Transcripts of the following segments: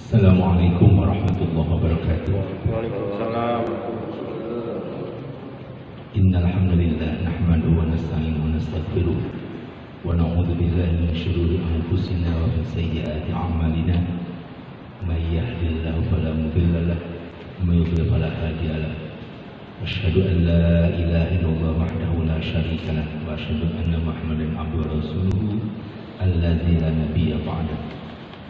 Assalamualaikum warahmatullahi wabarakatuh. Waalaikumsalam. Innal hamdalillah nahmaduhu wa nasta'inuhu wa nastaghfiruh wa na'udzu billahi min shururi anfusina wa min sayyiati a'malina. May yahdihillahu fala mudilla lahu wa may yudlil fala hadiya lahu. Asyhadu an la ilaha illallah wahdahu la syarika lahu wa asyhadu anna Muhammadan abduhu wa rasuluhu alladzi la nabiyya ba'dahu.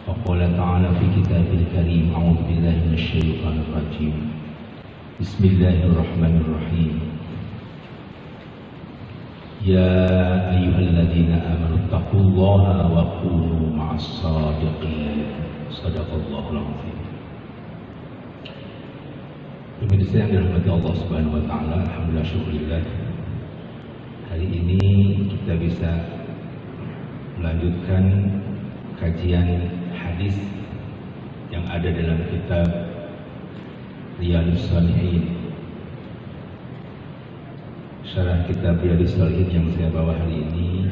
وقال تعالى في كتابه الكريم أعوذ بالله من الشيطان الرجيم بسم الله الرحمن الرحيم يا أيها الذين آمنوا اتقوا الله وكونوا مع الصادقين صدق الله العظيم. Pemirsa yang dirahmati Allah Subhanahu wa taala, alhamdulillah syukurillah. Hari ini kita bisa melanjutkan kajian hadis yang ada dalam kitab Riyadhus Shalihin. Syarah kitab Riyadhus Shalihin yang saya bawa hari ini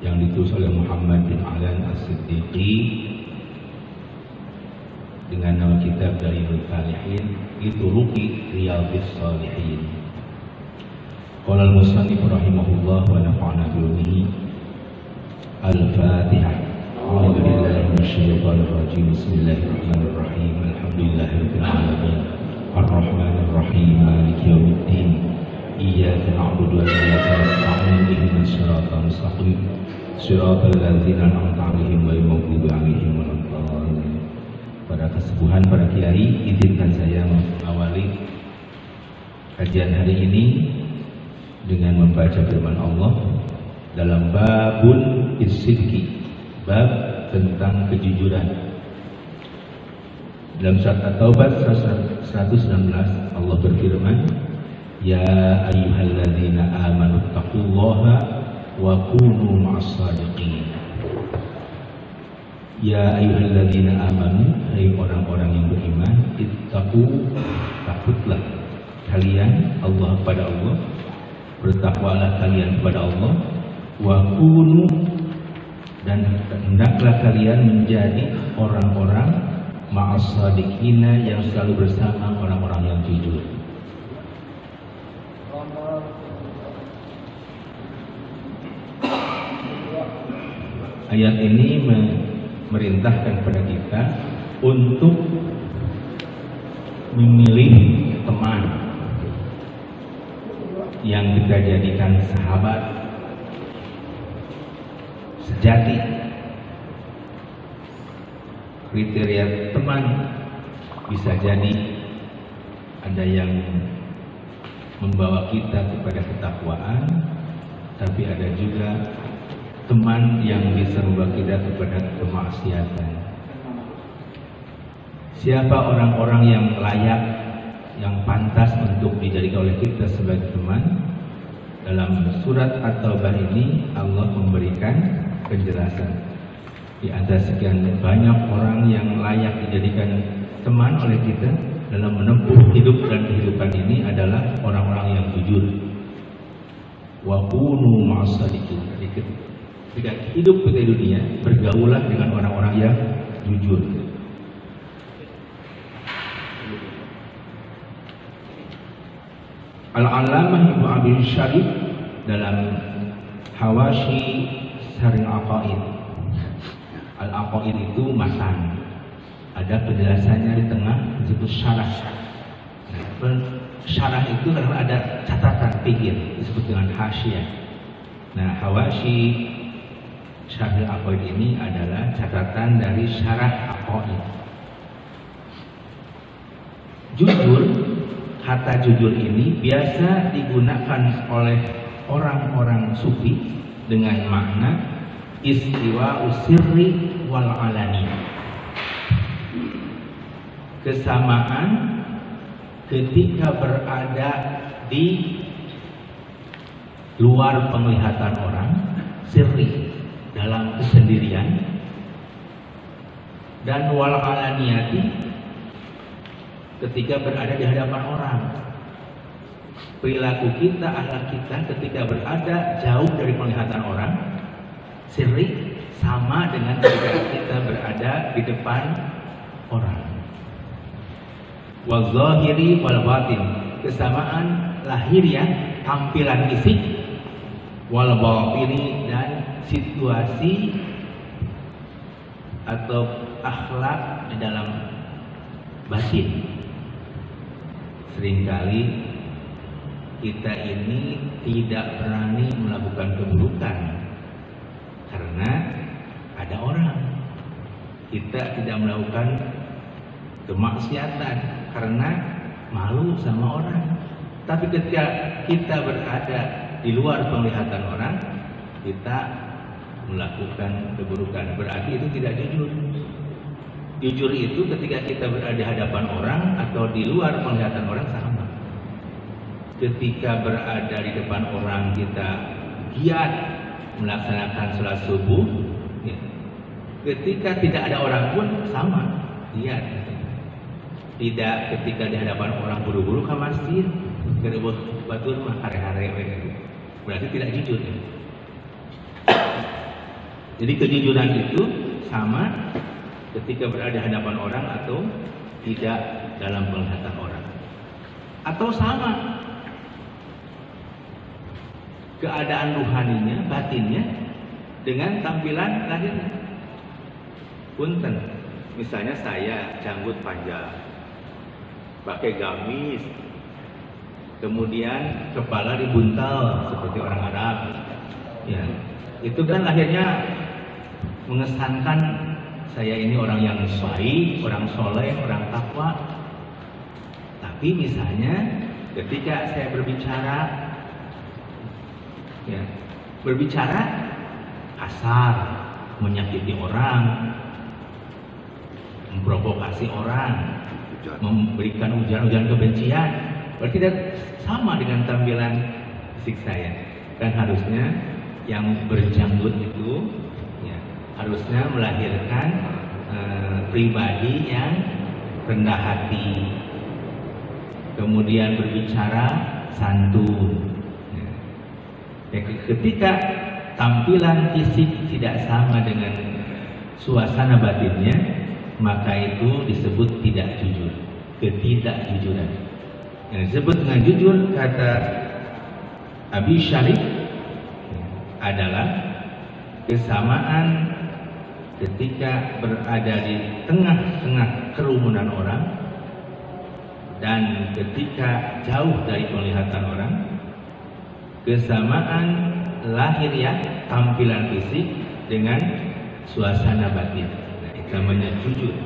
yang ditulis oleh Muhammad bin Alan As-Siddiqi dengan nama kitab Riyadhus Shalihin Lituruqi Riyadhus Shalihin. Qala al-musannif rahimahullah wa nafa'ana bihi. Al-Fatihah. A'udzu billahi minasyaitonir rajim. Bismillahirrahmanirrahim. Alhamdulillahirabbil alamin. Arrahmanir rahim. Maliki yaumiddin. Iyyaka na'budu wa iyyaka nasta'in. Ihdinas siratal mustaqim. Shiratal ladzina an'amta 'alaihim ghairil maghdubi 'alaihim waladdallin. Pada kesubuhan para kiai, izinkan saya mengawali kajian hari ini dengan membaca firman Allah dalam babun isidki, bab tentang kejujuran. Dalam surat At-Taubah 119 Allah berfirman, ya ayyuhalladzina amanu taqullaha wa kunu ma'as shadiqin. Ya ayyuhalladzina amanu, hai orang-orang yang beriman, ittaqu, takutlah kalian Allah kepada Allah, bertakwalah kalian kepada Allah, wa kunu, dan hendaklah kalian menjadi orang-orang ma'as shadiqina, yang selalu bersama orang-orang yang jujur. Ayat ini memerintahkan kepada kita untuk memilih teman yang kita jadikan sahabat sejati. Kriteria teman bisa jadi ada yang membawa kita kepada ketakwaan, tapi ada juga teman yang bisa membawa kita kepada kemaksiatan. Siapa orang-orang yang layak, yang pantas untuk dijadikan oleh kita sebagai teman? Dalam surat At-Taubah ini Allah memberikan penjelasan. Di antara sekian banyak orang yang layak dijadikan teman oleh kita dalam menempuh hidup dan kehidupan ini adalah orang-orang yang jujur. Wa kunu ma'as shadiqin. Ketika hidup di dunia, bergaulah dengan orang-orang yang jujur. Al-Allamah Ibnu Abi Syarif dalam Hawashi Syarih Aqaid. Al-Aqaid itu matan. Ada penjelasannya di tengah, disebut syarah. Nah, syarah itu karena ada catatan pikir, disebut dengan hasyiah. Nah, Hawashi Syarih Aqaid ini adalah catatan dari syarah Aqaid. Jujur, kata jujur ini biasa digunakan oleh orang-orang sufi dengan makna istiwa usirri wal alani, kesamaan ketika berada di luar penglihatan orang, sirri dalam kesendirian, dan wal alaniyati ketika berada di hadapan orang. Perilaku kita, akhlak kita ketika berada jauh dari penglihatan orang, sirri, sama dengan ketika kita berada di depan orang. Wal zahiri wal batin, kesamaan lahiriah, tampilan fisik, wal batini, dan situasi atau akhlak di dalam batin. Seringkali kita ini tidak berani melakukan keburukan karena ada orang. Kita tidak melakukan kemaksiatan karena malu sama orang. Tapi ketika kita berada di luar penglihatan orang, kita melakukan keburukan. Berarti itu tidak jujur. Jujur itu ketika kita berada di hadapan orang atau di luar penglihatan orang sama. Ketika berada di depan orang kita giat melaksanakan sholat subuh, ya. Ketika tidak ada orang pun sama, giat. Tidak ketika di hadapan orang buru-buru ke masjid, kerebut batur mah hare-hare, berarti tidak jujur. Ya. Jadi kejujuran itu sama ketika berada di hadapan orang atau tidak dalam penglihatan orang. Atau sama keadaan ruhaninya, batinnya dengan tampilan lahirnya. Punten, misalnya saya janggut panjang, pakai gamis, kemudian kepala dibuntal seperti orang Arab, ya, itu kan lahirnya mengesankan saya ini orang yang baik, orang soleh, orang takwa. Tapi misalnya ketika saya berbicara, ya, berbicara kasar, menyakiti orang, memprovokasi orang, memberikan ujaran-ujaran kebencian, berarti tidak sama dengan tampilan fisik saya. Kan harusnya yang berjanggut itu, ya, harusnya melahirkan pribadi yang rendah hati, kemudian berbicara santun. Ya, ketika tampilan fisik tidak sama dengan suasana batinnya, maka itu disebut tidak jujur, ketidakjujuran. Yang disebut dengan jujur, kata Abi Syarif, adalah kesamaan ketika berada di tengah-tengah kerumunan orang dan ketika jauh dari penglihatan orang, kesamaan lahiriah, tampilan fisik dengan suasana batin. Nah, itu namanya jujur.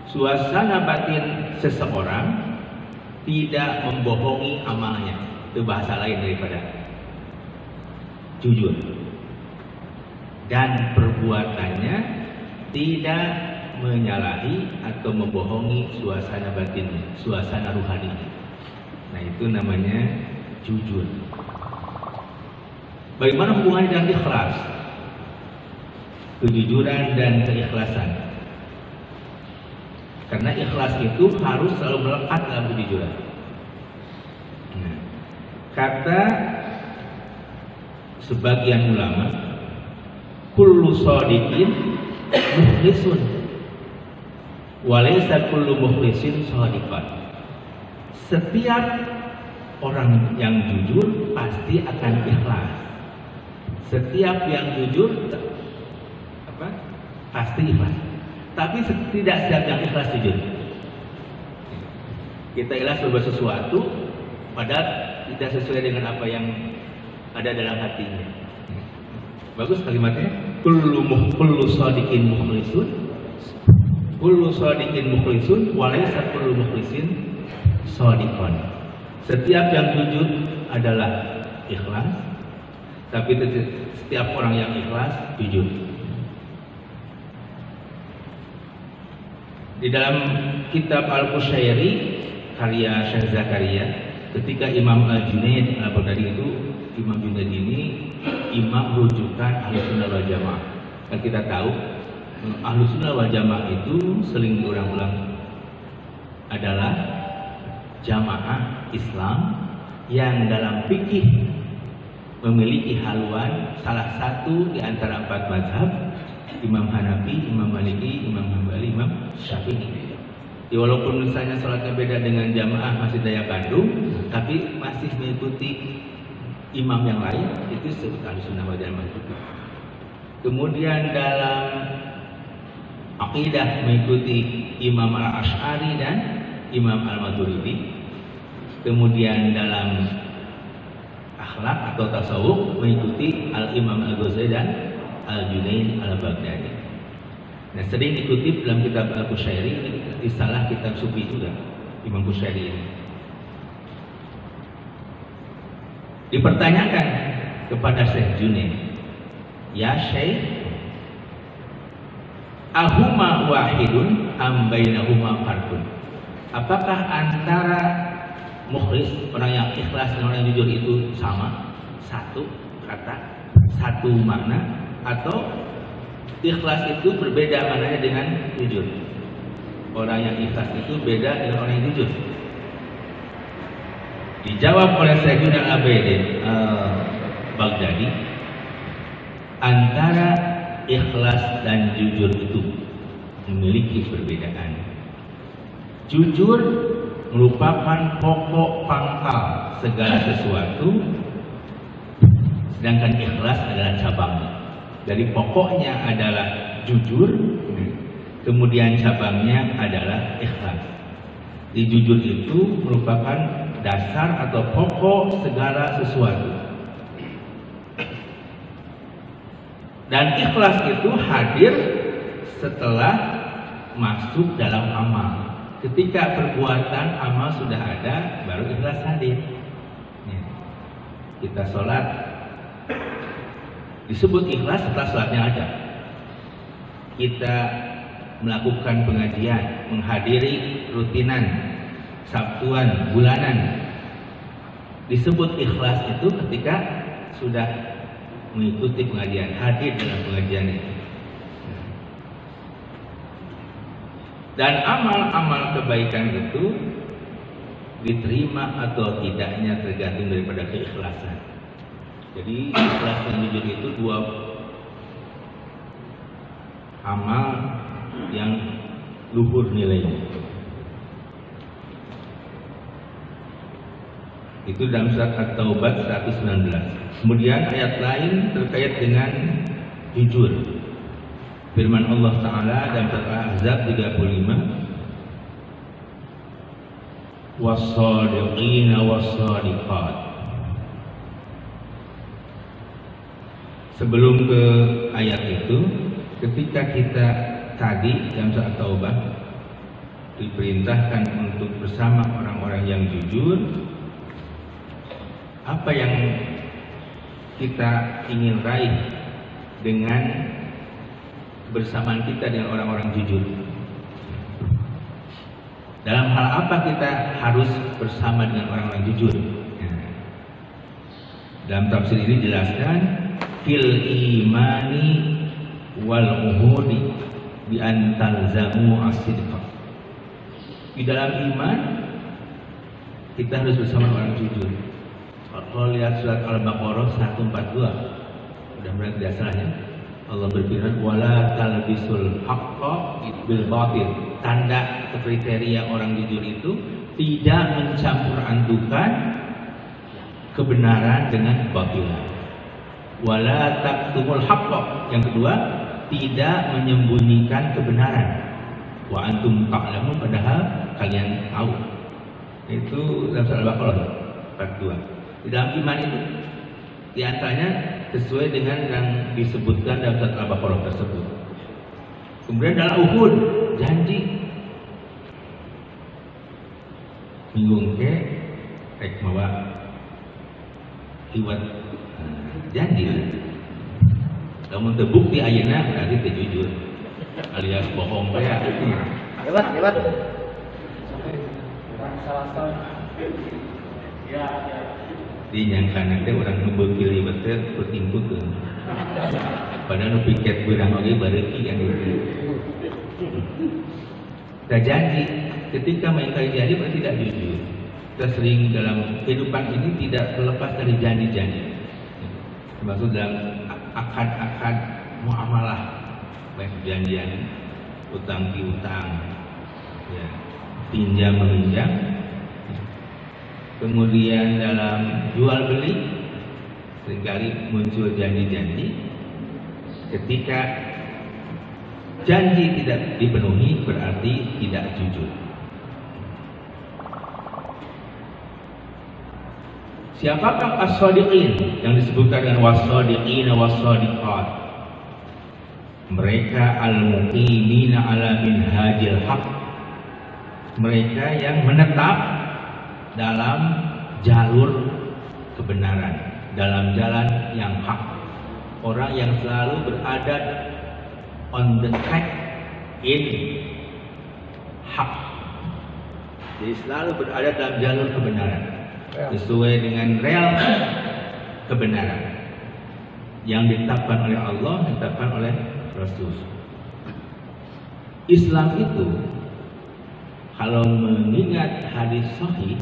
Suasana batin seseorang tidak membohongi amalnya. Itu bahasa lain daripada jujur. Dan perbuatannya tidak menyalahi atau membohongi suasana batinnya, suasana ruhaninya. Nah, itu namanya jujur. Bagaimana hubungannya dengan ikhlas? Kejujuran dan keikhlasan. Karena ikhlas itu harus selalu melekat dalam kejujuran. Nah, kata sebagian ulama, kullu shadiqin mukhlisun, walaysa kullu mukhlisin shadiqan. Setiap orang yang jujur pasti akan ikhlas. Setiap yang jujur pasti ikhlas. Tapi tidak setiap yang ikhlas jujur. Kita ikhlas berbuat sesuatu padahal tidak sesuai dengan apa yang ada dalam hatinya. Bagus kalimatnya. Kullu shadiqin mukhlisun, kullu shadiqin mukhlisun, walaysa kullu mukhlisin shadiqan. Setiap yang jujur adalah ikhlas, tapi setiap orang yang ikhlas jujur. Di dalam kitab Al-Qushairi karya Syekh Zakaria, ketika Imam Al-Junaid Al-Baghdadi itu, Imam Junaid ini imam rujukan Ahlussunnah wal Jamaah. Dan kita tahu Ahlussunnah wal Jamaah itu sering diulang-ulang adalah jamaah Islam yang dalam fikih memiliki haluan salah satu di antara 4 mazhab, Imam Hanafi, Imam Maliki, Imam Hambali, Imam Syafi'i. Walaupun misalnya sholatnya beda dengan jamaah Masjid Raya Bandung, tapi masih mengikuti imam yang lain, itu disebut Ahlussunnah wal Jamaah. Kemudian dalam akidah mengikuti Imam Al-Asy'ari dan Imam Al-Maturidi. Kemudian dalam akhlak atau tasawuf mengikuti Al-Imam Al-Ghazali dan Al-Junaid Al-Baghdadi. Nah, sering dikutip dalam kitab Al-Qushairi, ini salah kitab sufi juga, Imam Qushairi ini. Dipertanyakan kepada Syekh Junaid, ya Syekh, ahuma wahidun am bainahuma farqun? Apakah antara mukhlis, orang yang ikhlas dan orang yang jujur itu sama, satu kata, satu makna, atau ikhlas itu berbeda maknanya dengan jujur? Orang yang ikhlas itu beda dengan orang yang jujur. Dijawab oleh Syekh Junaid Al-Abidin Baghdadi, antara ikhlas dan jujur itu memiliki perbedaan. Jujur merupakan pokok pangkal segala sesuatu, sedangkan ikhlas adalah cabangnya. Dari pokoknya adalah jujur, kemudian cabangnya adalah ikhlas. Di jujur itu merupakan dasar atau pokok segala sesuatu. Dan ikhlas itu hadir setelah masuk dalam amal. Ketika perbuatan amal sudah ada, baru ikhlas hadir. Kita sholat, disebut ikhlas setelah sholatnya ada. Kita melakukan pengajian, menghadiri rutinan, sabtuan, bulanan, disebut ikhlas itu ketika sudah mengikuti pengajian, hadir dalam pengajian itu. Dan amal-amal kebaikan itu diterima atau tidaknya tergantung daripada keikhlasan. Jadi ikhlas dan jujur itu dua amal yang luhur nilainya. Itu dalam surat At-Taubah 119. Kemudian ayat lain terkait dengan jujur. Firman Allah Ta'ala dalam surat Al-Ahzab 35, was-sadiqina was-sadiqat. Sebelum ke ayat itu, ketika kita tadi dalam surat Taubah diperintahkan untuk bersama orang-orang yang jujur, apa yang kita ingin raih dengan bersamaan kita dengan orang-orang jujur? Dalam hal apa kita harus bersama dengan orang-orang jujur? Dalam tafsir ini dijelaskan, fil imani wal uhudi bi an talzamu as-sidqa. Di dalam iman kita harus bersama orang jujur. Kalau lihat surat Al-Baqarah 142, udah mulai tidak salahnya. Allah berfirman, wala talbisul haqqa bil batil. Tanda kriteria orang jujur itu tidak mencampur adukan kebenaran dengan kebatilan. Wala taktumul haqqa. Yang kedua, tidak menyembunyikan kebenaran. Wa antum ta'lamun, padahal kalian tahu. Itu dalam surat Al-Baqarah 42. Di dalam iman itu diantaranya sesuai dengan yang disebutkan dalam surat Al-Baqarah tersebut. Kemudian dalam Uhud, janji minggung ke rek mawa liwat janji. Namun terbukti ayeuna berarti teu jujur alias bohong kayak. Hebat. Ya. Dinyangkan teh orang nu beukil liwat teh pertimpukeun. Padahal nu piket beurang oge bareuki yang itu. Da janji, ketika mengingkari janji berarti tidak jujur. kita sering dalam kehidupan ini tidak terlepas dari janji-janji, termasuk dalam akad-akad muamalah, baik perjanjian utang piutang, ya, pinjam meminjam, kemudian dalam jual beli seringkali muncul janji-janji. Ketika janji tidak dipenuhi berarti tidak jujur. Siapakah as-sadiqin yang disebutkan dengan was-sadiqina was-sadiqat? Mereka al-muqimina ala minhajil haq. Mereka yang menetap dalam jalur kebenaran, dalam jalan yang hak. Orang yang selalu berada on the track in hak. Jadi selalu berada dalam jalur kebenaran, sesuai dengan rel kebenaran yang ditetapkan oleh Allah, ditetapkan oleh Rasul. Islam itu kalau mengingat hadis sahih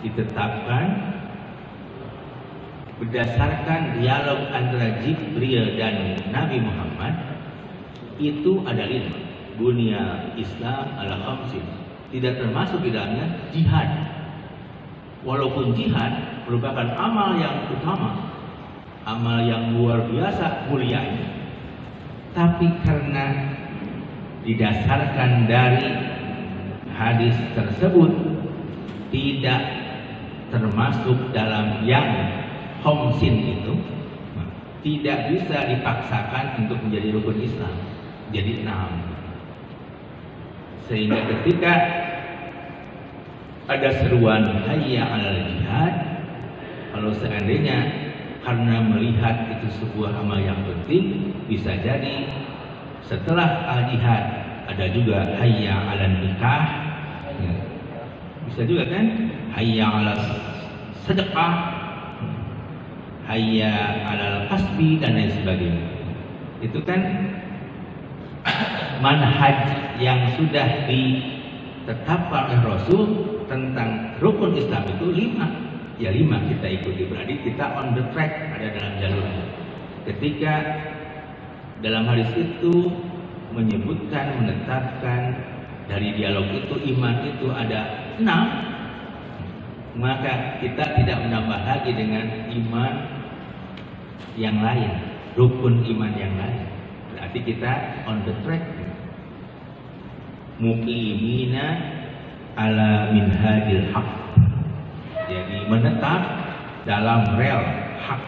ditetapkan berdasarkan dialog antara Jibril dan Nabi Muhammad. Itu ada 5. Dunia Islam ala khamsin, tidak termasuk di dalamnya jihad. Walaupun jihad merupakan amal yang utama, amal yang luar biasa mulianya, tapi karena didasarkan dari hadis tersebut tidak termasuk dalam yang khamsin itu, tidak bisa dipaksakan untuk menjadi rukun Islam, jadi 6. Sehingga ketika ada seruan hayya 'alal jihad, kalau seandainya karena melihat itu sebuah amal yang penting, bisa jadi setelah al-jihad ada juga hayya 'alan nikah, ya. Bisa juga kan hayya 'alas sedekah, hayya 'alal kasbi dan lain sebagainya. Itu kan manhaj yang sudah ditetapkan oleh Rasul tentang rukun Islam itu 5. Ya 5 kita ikuti, berarti kita on the track, ada dalam jalurnya. Ketika dalam hadis itu menyebutkan, menetapkan dari dialog itu iman itu ada 6, maka kita tidak menambah lagi dengan iman yang lain, rukun iman yang lain. Berarti kita on the track, muqimina ala minhajil haq, jadi menetap dalam rel hak.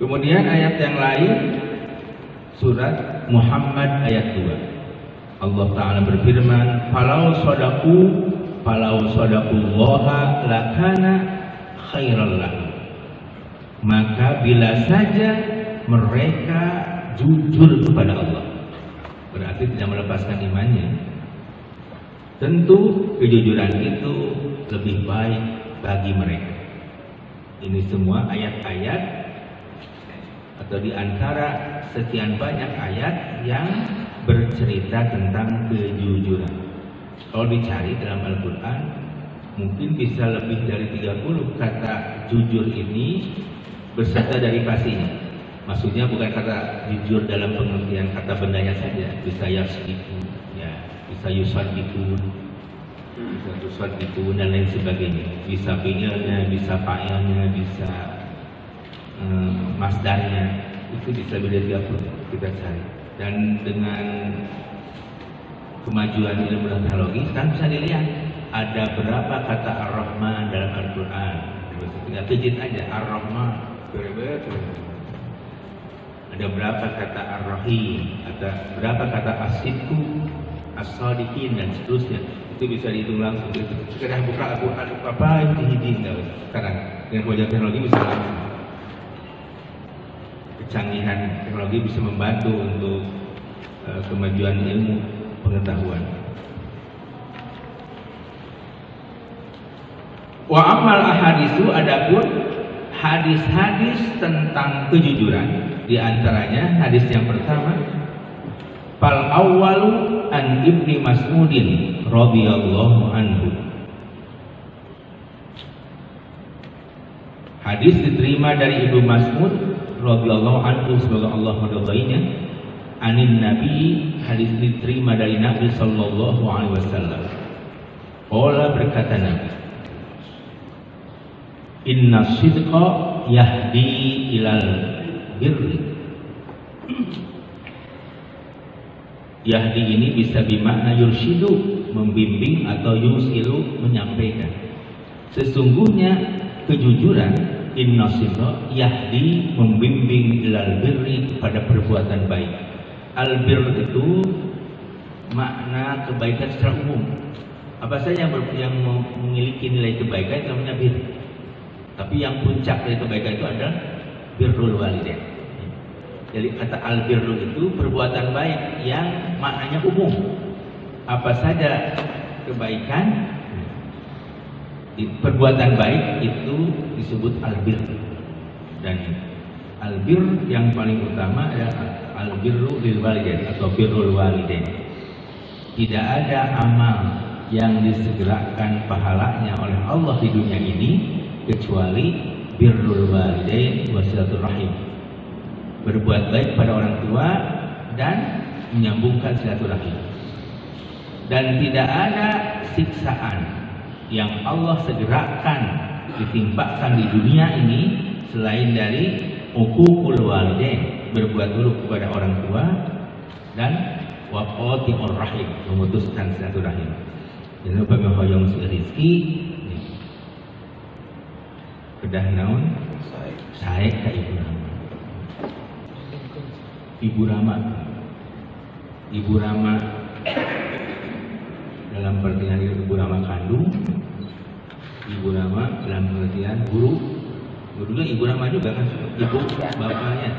Kemudian ayat yang lain, surat Muhammad ayat 2, Allah Ta'ala berfirman, falau sadaqullaha lakana khairal lahum. Maka bila saja mereka jujur kepada Allah, berarti tidak melepaskan imannya, tentu kejujuran itu lebih baik bagi mereka. Ini semua ayat-ayat atau di antara sekian banyak ayat yang bercerita tentang kejujuran. Kalau dicari dalam Al-Quran, mungkin bisa lebih dari 30 kata jujur ini berserta derivasinya. Maksudnya bukan kata jujur dalam pengertian kata bendanya saja, bisa yasdiku, ya, bisa yusadiku, bisa yusadiku dan lain sebagainya. Bisa fi'ilnya, bisa fa'ilnya, bisa masdarnya, itu bisa beda 30 kita cari. Dan dengan kemajuan ilmu teknologi sekarang bisa dilihat ada berapa kata Ar-Rahman dalam Al-Quran. Tinggal pijit aja Ar-Rahman, ada berapa kata Ar-Rahim, ada berapa kata As-Sidku, As-Sadiqin dan seterusnya. Itu bisa dihitung langsung. Sekedar buka Al-Quran apa hiji sekarang dengan kemajuan teknologi bisa langsung. Kecanggihan teknologi bisa membantu untuk kemajuan ilmu pengetahuan. Wa amal ahadisu, adapun hadis-hadis tentang kejujuran, di antaranya hadis yang pertama, Fal awwalu an Ibni Mas'udin radhiyallahu anhu. Hadis diterima dari Ibnu Mas'ud radhiyallahu anhu, semoga Allah meridainya. Anin Nabi, hadis diterima dari Nabi sallallahu alaihi wasallam. Qala, berkata Nabi, inna sidqa yahdi ilal birri. Yahdi ini bisa bermakna yurshidu, membimbing, atau yusilu, menyampaikan. Sesungguhnya kejujuran, inna sidqa yahdi, membimbing ilal birri, pada perbuatan baik. Al-bir itu makna kebaikan secara umum. Apa saja yang memiliki nilai kebaikan namanya bir. Tapi yang puncak dari kebaikan itu adalah birrul walidain. Jadi kata al-birru itu perbuatan baik yang maknanya umum. Apa saja kebaikan, perbuatan baik itu disebut albir. Dan albir yang paling utama adalah albirru lil walidain atau birrul walidain. Tidak ada amal yang disegerakan pahalanya oleh Allah di dunia ini kecuali birrul walidain wa silaturahim. Berbuat baik pada orang tua dan menyambungkan silaturahim. Dan tidak ada siksaan yang Allah segerakan ditimpakan di dunia ini selain dari uququl walidain, berbuat buruk kepada orang tua, dan waqati'ur rahim, memutuskan silaturahim. Jadi upami hoyong rezeki kedah naon sae ka ibu Rama. Ibu Rama dalam pengertian Ibu Rama kandung, Ibu Rama dalam pengertian guru. Gurunya Ibu Rama juga kan, ibu bapaknya,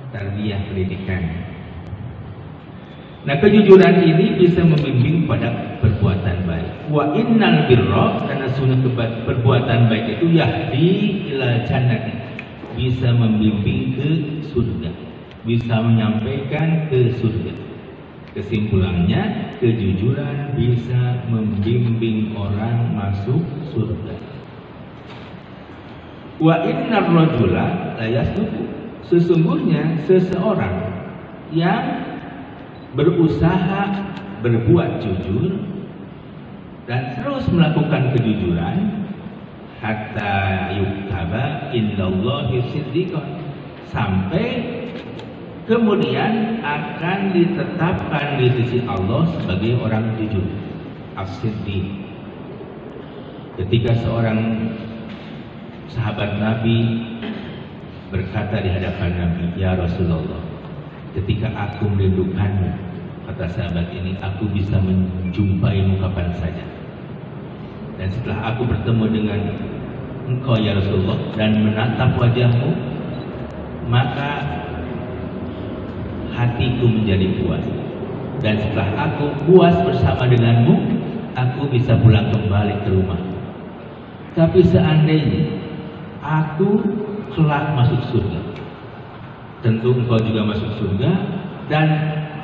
tarbiyah pendidikan. Nah, kejujuran ini bisa membimbing pada perbuatan baik. Wa innal birra, karena sunnah perbuatan baik itu yahdi ila jannati, bisa membimbing ke surga, bisa menyampaikan ke surga. Kesimpulannya, kejujuran bisa membimbing orang masuk surga. Wa innar rajula la yasduqu, sesungguhnya seseorang yang berusaha berbuat jujur dan terus melakukan kejujuran, hatta yuktaba indallahi siddiqan, sampai kemudian akan ditetapkan di sisi Allah sebagai orang jujur, as-siddiq. Ketika seorang sahabat Nabi berkata di hadapan Nabi, ya Rasulullah, ketika aku merindukanmu, kata sahabat ini, aku bisa menjumpaimu kapan saja. Dan setelah aku bertemu dengan engkau ya Rasulullah dan menatap wajahmu, maka hatiku menjadi puas. Dan setelah aku puas bersama denganmu, aku bisa pulang kembali ke rumah. Tapi seandainya aku kelak masuk surga, tentu engkau juga masuk surga, dan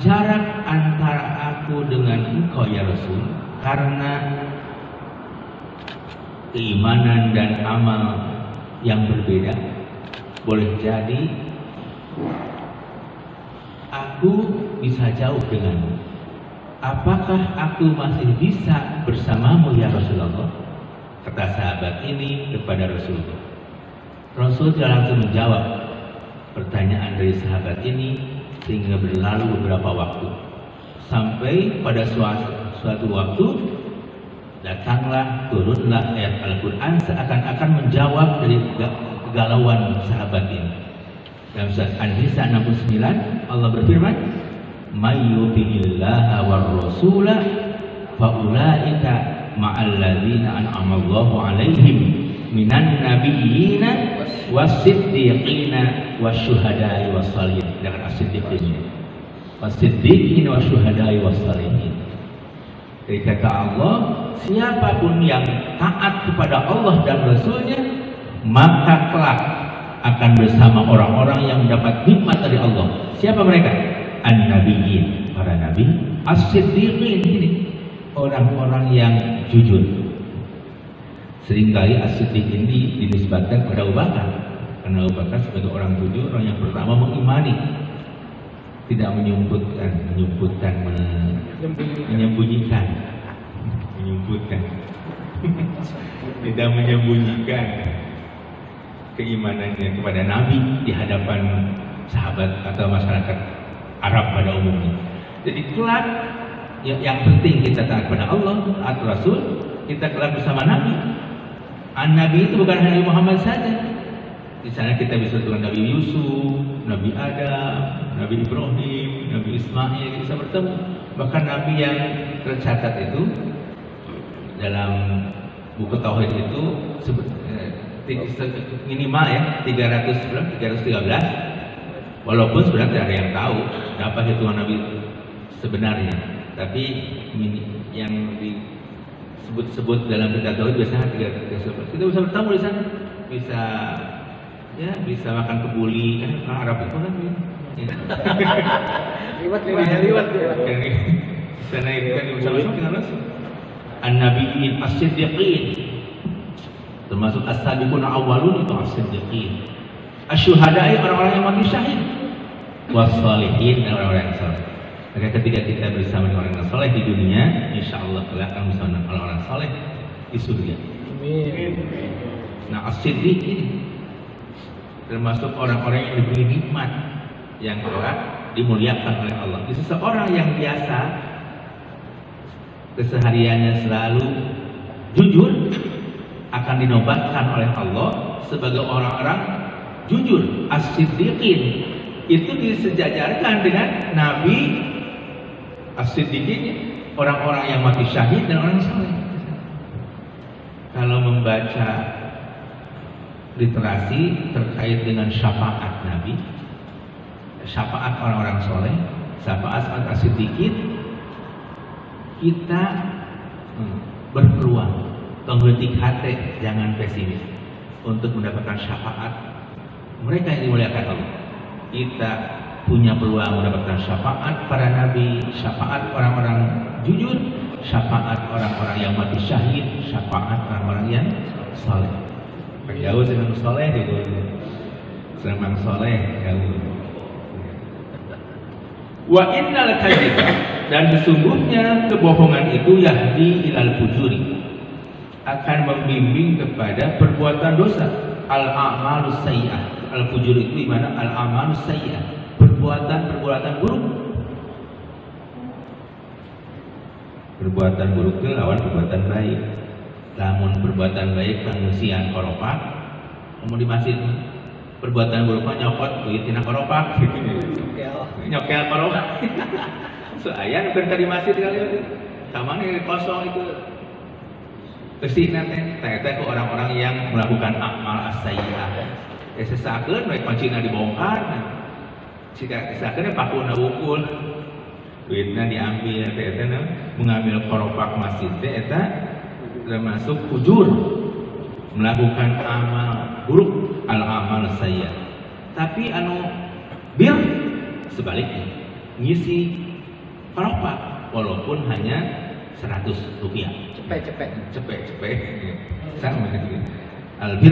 jarak antara aku dengan engkau ya Rasul, karena keimanan dan amal yang berbeda, boleh jadi aku bisa jauh denganmu. Apakah aku masih bisa bersamamu ya Rasulullah? Kata sahabat ini kepada Rasulullah. Rasul langsung menjawab pertanyaan dari sahabat ini, sehingga berlalu beberapa waktu, sampai pada suatu waktu datanglah, turunlah ayat Al-Quran seakan-akan menjawab dari kegalauan sahabat ini. Dalam surat An-Nisa 69 Allah berfirman, may yuti'illaha war rasula faulaika ma'al ladzina an'ama Allahu 'alaihim minan nabiyyina wasiddiqina wasyuhada'i wassalihin. Dengan as-siddiqin, wasiddiqin wasyuhada'i wassalihin. Jadi kata Allah, siapapun yang taat kepada Allah dan Rasulnya, maka kelak akan bersama orang-orang yang mendapat nikmat dari Allah. Siapa mereka? an-nabiyyin, para nabi, as-siddiqin, ini orang-orang yang jujur. Seringkali as-siddiq ini dinisbatkan kepada Abu Bakar, karena Abu Bakar sebagai orang jujur, orang yang pertama mengimani, tidak menyebutkan, menyembunyikan, tidak menyembunyikan keimanannya kepada Nabi di hadapan sahabat atau masyarakat Arab pada umumnya. Jadi kelak yang penting kita taat kepada Allah, taat Rasul, kita kelak bersama Nabi. Nabi itu bukan hanya Muhammad saja. Di sana kita bisa dengan Nabi Yusuf, Nabi Adam, Nabi Ibrahim, Nabi Ismail, bisa bertemu. Bahkan Nabi yang tercatat itu dalam buku Tauhid itu minimal ya 313, walaupun sebenarnya tidak ada yang tahu berapa hitungan Nabi sebenarnya, tapi yang disebut dalam kitab Tauhid biasanya 313. Kita bisa bertemu di sana, bisa makan kebuli, kan orang Arab itu kan liwat sana itu kan bersama-sama dengan Rasul. An-nabiyyin as-siddiqin, termasuk as-sabiqun awwalun itu as-siddiqin, asy-syuhada'i, orang-orang yang mati syahid, was-shalihin, dan orang-orang yang saleh. Maka ketika kita bersama dengan orang yang saleh di dunia, insyaallah kelak akan bersama dengan orang-orang saleh di surga. Amin. Nah, as-siddiq ini termasuk orang-orang yang diberi nikmat yang kelak dimuliakan oleh Allah. Jadi seseorang yang biasa kesehariannya selalu jujur akan dinobatkan oleh Allah sebagai orang-orang jujur, as-siddiqin. Itu disejajarkan dengan Nabi as-siddiqin, orang-orang yang mati syahid dan orang saleh. Kalau membaca literasi terkait dengan syafaat Nabi, syafaat orang-orang soleh, syafaat as-siddiqin, kita berpeluang, menggetik hati, jangan pesimis untuk mendapatkan syafaat mereka yang dimuliakan Allah. Kita punya peluang mendapatkan syafaat para nabi, syafaat orang-orang jujur, syafaat orang-orang yang mati syahid, syafaat orang-orang yang soleh. Jauh dengan soleh, senang soleh, jauh. Wa innal kadziba, dan sesungguhnya kebohongan itu yahdi ilal fujuri, akan membimbing kepada perbuatan dosa. Al-a'malus sayyi'ah, al-fujur itu di mana al-a'malus sayyi'ah, perbuatan buruk. Perbuatan buruk itu lawan perbuatan baik. Namun perbuatan baik pengisian koropak, mau di masjid. Perbuatan buruknya nyokot duit tina koropak, nyokel koropak. Soalnya bukan tadi masjid kali itu, kamar ini kosong itu. Bersih nanti, ternyata ke orang-orang yang melakukan amal as-sayyi'ah. Sesakeun baik kuncina dibongkar, sesakeun pakuna wukul, duitnya diambil, ternyata mengambil koropak masjid, ternyata termasuk fujur, melakukan amal buruk, al-amal sayyi'ah. Tapi bir sebaliknya, ngisi koropak walaupun hanya 100 rupiah. Cepet. Sama gitu. Albir.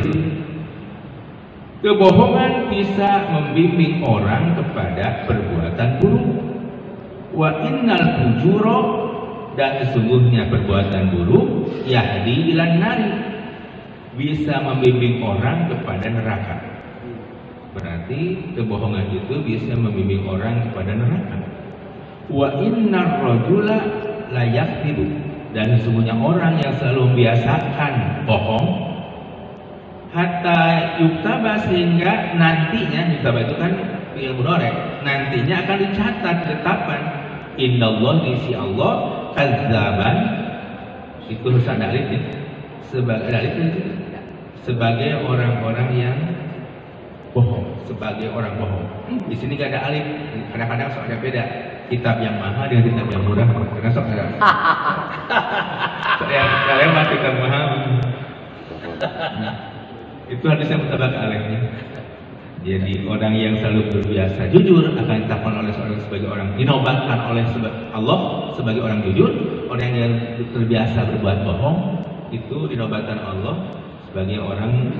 Kebohongan bisa membimbing orang kepada perbuatan buruk. Wa innal fujura, dan sesungguhnya perbuatan buruk yahdi ilan nari, bisa membimbing orang kepada neraka. Berarti kebohongan itu bisa membimbing orang kepada neraka. Wa innar rajula la yakdzibu, dan sesungguhnya orang yang selalu membiasakan bohong, hatta yuktaba, sehingga nantinya, yuktaba itu kan fi'il mudhari', nantinya akan dicatat, ditetapkan, indallah, di sisi Allah, kazzaban, itu rusak dalil ya, sebagai dalil itu, sebagai orang-orang yang bohong, sebagai orang bohong. Di sini gak ada alif, kadang-kadang soalnya beda. Kitab yang mahal dengan kitab yang murah, karena sok ada. Kalian mah kitab mahal. Itu hadisnya mutabak alaihnya. Jadi orang yang selalu berbiasa jujur akan ditetapkan oleh seorang sebagai orang, dinobatkan oleh Allah sebagai orang jujur. Orang yang terbiasa berbuat bohong itu dinobatkan Allah sebagai orang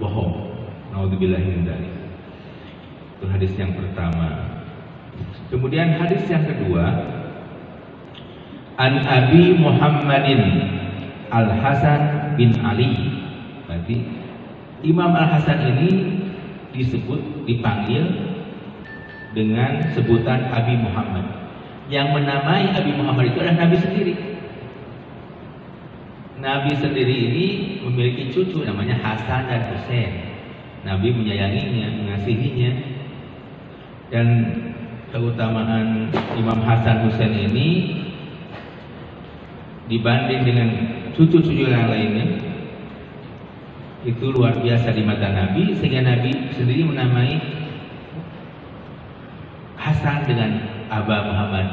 bohong. Naudzubillahi min dzalik. Itu hadis yang pertama. Kemudian hadis yang kedua, An Abi Muhammadin Al Hasan bin Ali. Berarti Imam Al Hasan ini dipanggil dengan sebutan Abi Muhammad. Yang menamai Abi Muhammad itu adalah Nabi sendiri. Nabi sendiri ini memiliki cucu namanya Hasan dan Husain. Nabi menyayanginya, mengasihinya. Dan keutamaan Imam Hasan Husain ini dibanding dengan cucu-cucu yang lainnya itu luar biasa di mata Nabi, sehingga Nabi sendiri menamai Hasan dengan Aba Muhammad.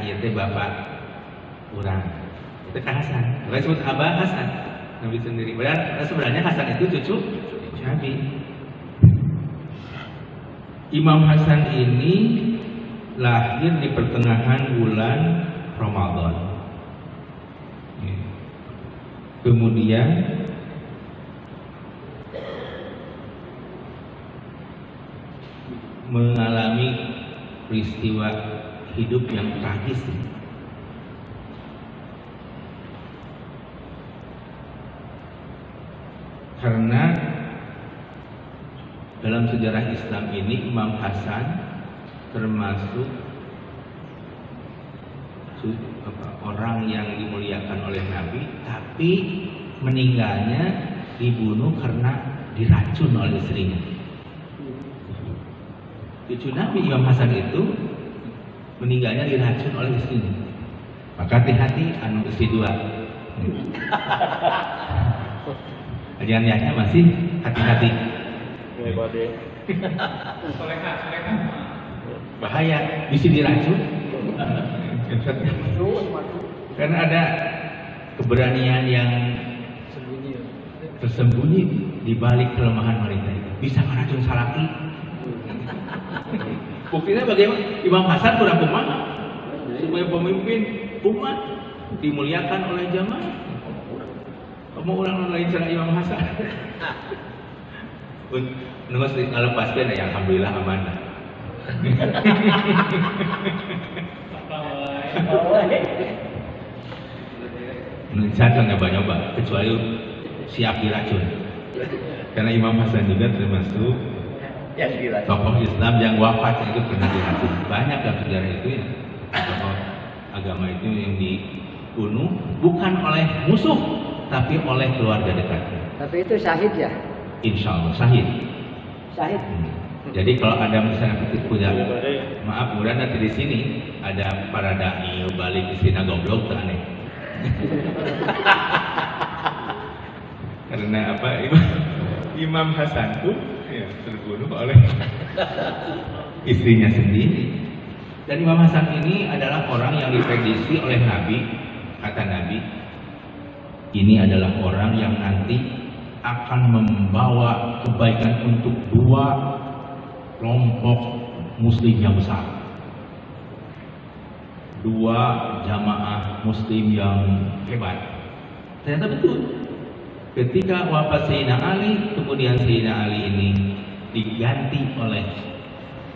Iya teh bapak orang. Itu kan Hasan. Bukan disebut Aba Hasan. Nabi sendiri. Sebenarnya Hasan itu cucu Nabi. Imam Hasan ini lahir di pertengahan bulan Ramadan. Kemudian mengalami peristiwa hidup yang tragis. Karena dalam sejarah Islam ini Imam Hasan termasuk orang yang dimuliakan oleh Nabi, tapi meninggalnya dibunuh karena diracun oleh istrinya. Cucu Nabi Imam Hasan itu meninggalnya diracun oleh istrinya. Maka hati-hati anu istri dua. Ajaran-ajarannya masih hati-hati. Bahaya, bisa diracun. Karena ada keberanian yang tersembunyi di balik kelemahan wanita itu. Bisa meracun salaki. Buktinya bagaimana? Imam Hasan kurang kumaha supaya pemimpin umat dimuliakan oleh jamaah. Kamu ulang lain cara Imam Hasan. Nunggu kalau pasti ada yang alhamdulillah aman. Saya nggak nyoba kecuali siap diracun. Karena Imam Hasan juga termasuk tokoh Islam yang wafat itu pernah diracun. Banyak dalam sejarah itu ya tokoh agama itu yang dibunuh bukan oleh musuh tapi oleh keluarga dekatnya. Tapi itu syahid ya? Insya Allah syahid. Syahid. Jadi kalau ada misalnya punya maaf, mudah nanti di sini ada para dai balik istilah goblok tuh aneh. Karena apa? Imam Hasan tuh ya, terbunuh oleh istrinya sendiri. Dan Imam Hasan ini adalah orang yang diprediksi oleh Nabi, kata Nabi, ini adalah orang yang nanti akan membawa kebaikan untuk dua kelompok muslim yang besar, dua jamaah muslim yang hebat. Ternyata betul. Ketika wafat Sayyidina Ali, kemudian Sayyidina Ali ini diganti oleh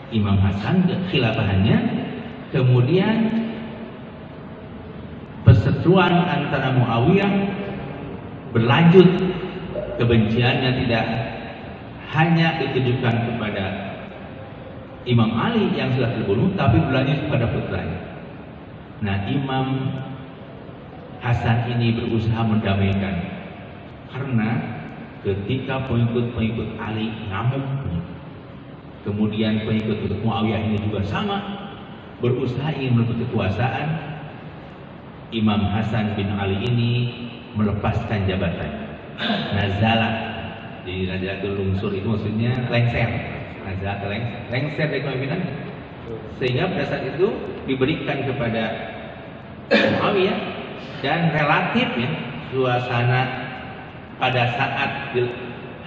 Imam Hasan khilafahannya, kemudian perseteruan antara Muawiyah berlanjut, kebenciannya tidak hanya ditujukan kepada Imam Ali yang sudah terbunuh, tapi berlanjut kepada putranya. Nah, Imam Hasan ini berusaha mendamaikan, karena ketika pengikut-pengikut Ali ngamuk, kemudian pengikut Muawiyah ini juga sama, berusaha ingin merebut kekuasaan, Imam Hasan bin Ali ini melepaskan jabatan. Nazalah, jadi nazalatul lungsur itu maksudnya lengser. Nazalatul lengser dari kepemimpinan. Sehingga pada saat itu diberikan kepada Muawiyah, dan relatif ya suasana pada saat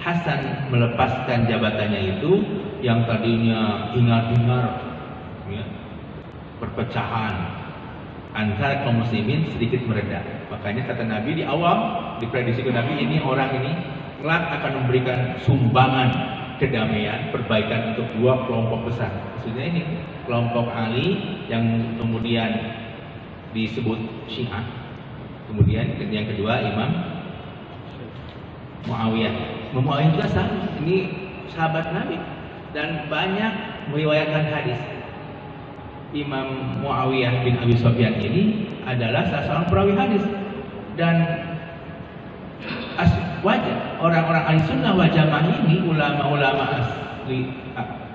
Hasan melepaskan jabatannya itu, yang tadinya hingar-bingar, ya, perpecahan antara kaum muslimin sedikit mereda. Makanya kata Nabi di awal, diprediksi ke Nabi, ini orang ini kelak akan memberikan sumbangan kedamaian, perbaikan untuk dua kelompok besar. Maksudnya ini kelompok Ali yang kemudian disebut Syiah, kemudian yang kedua Imam Muawiyah. Muawiyah juga sama, ini sahabat Nabi dan banyak meriwayatkan hadis. Imam Muawiyah bin Abi Sufyan ini adalah salah seorang perawi hadis, dan wajar orang-orang ahli sunnah wal jamaah ini, ulama-ulama asli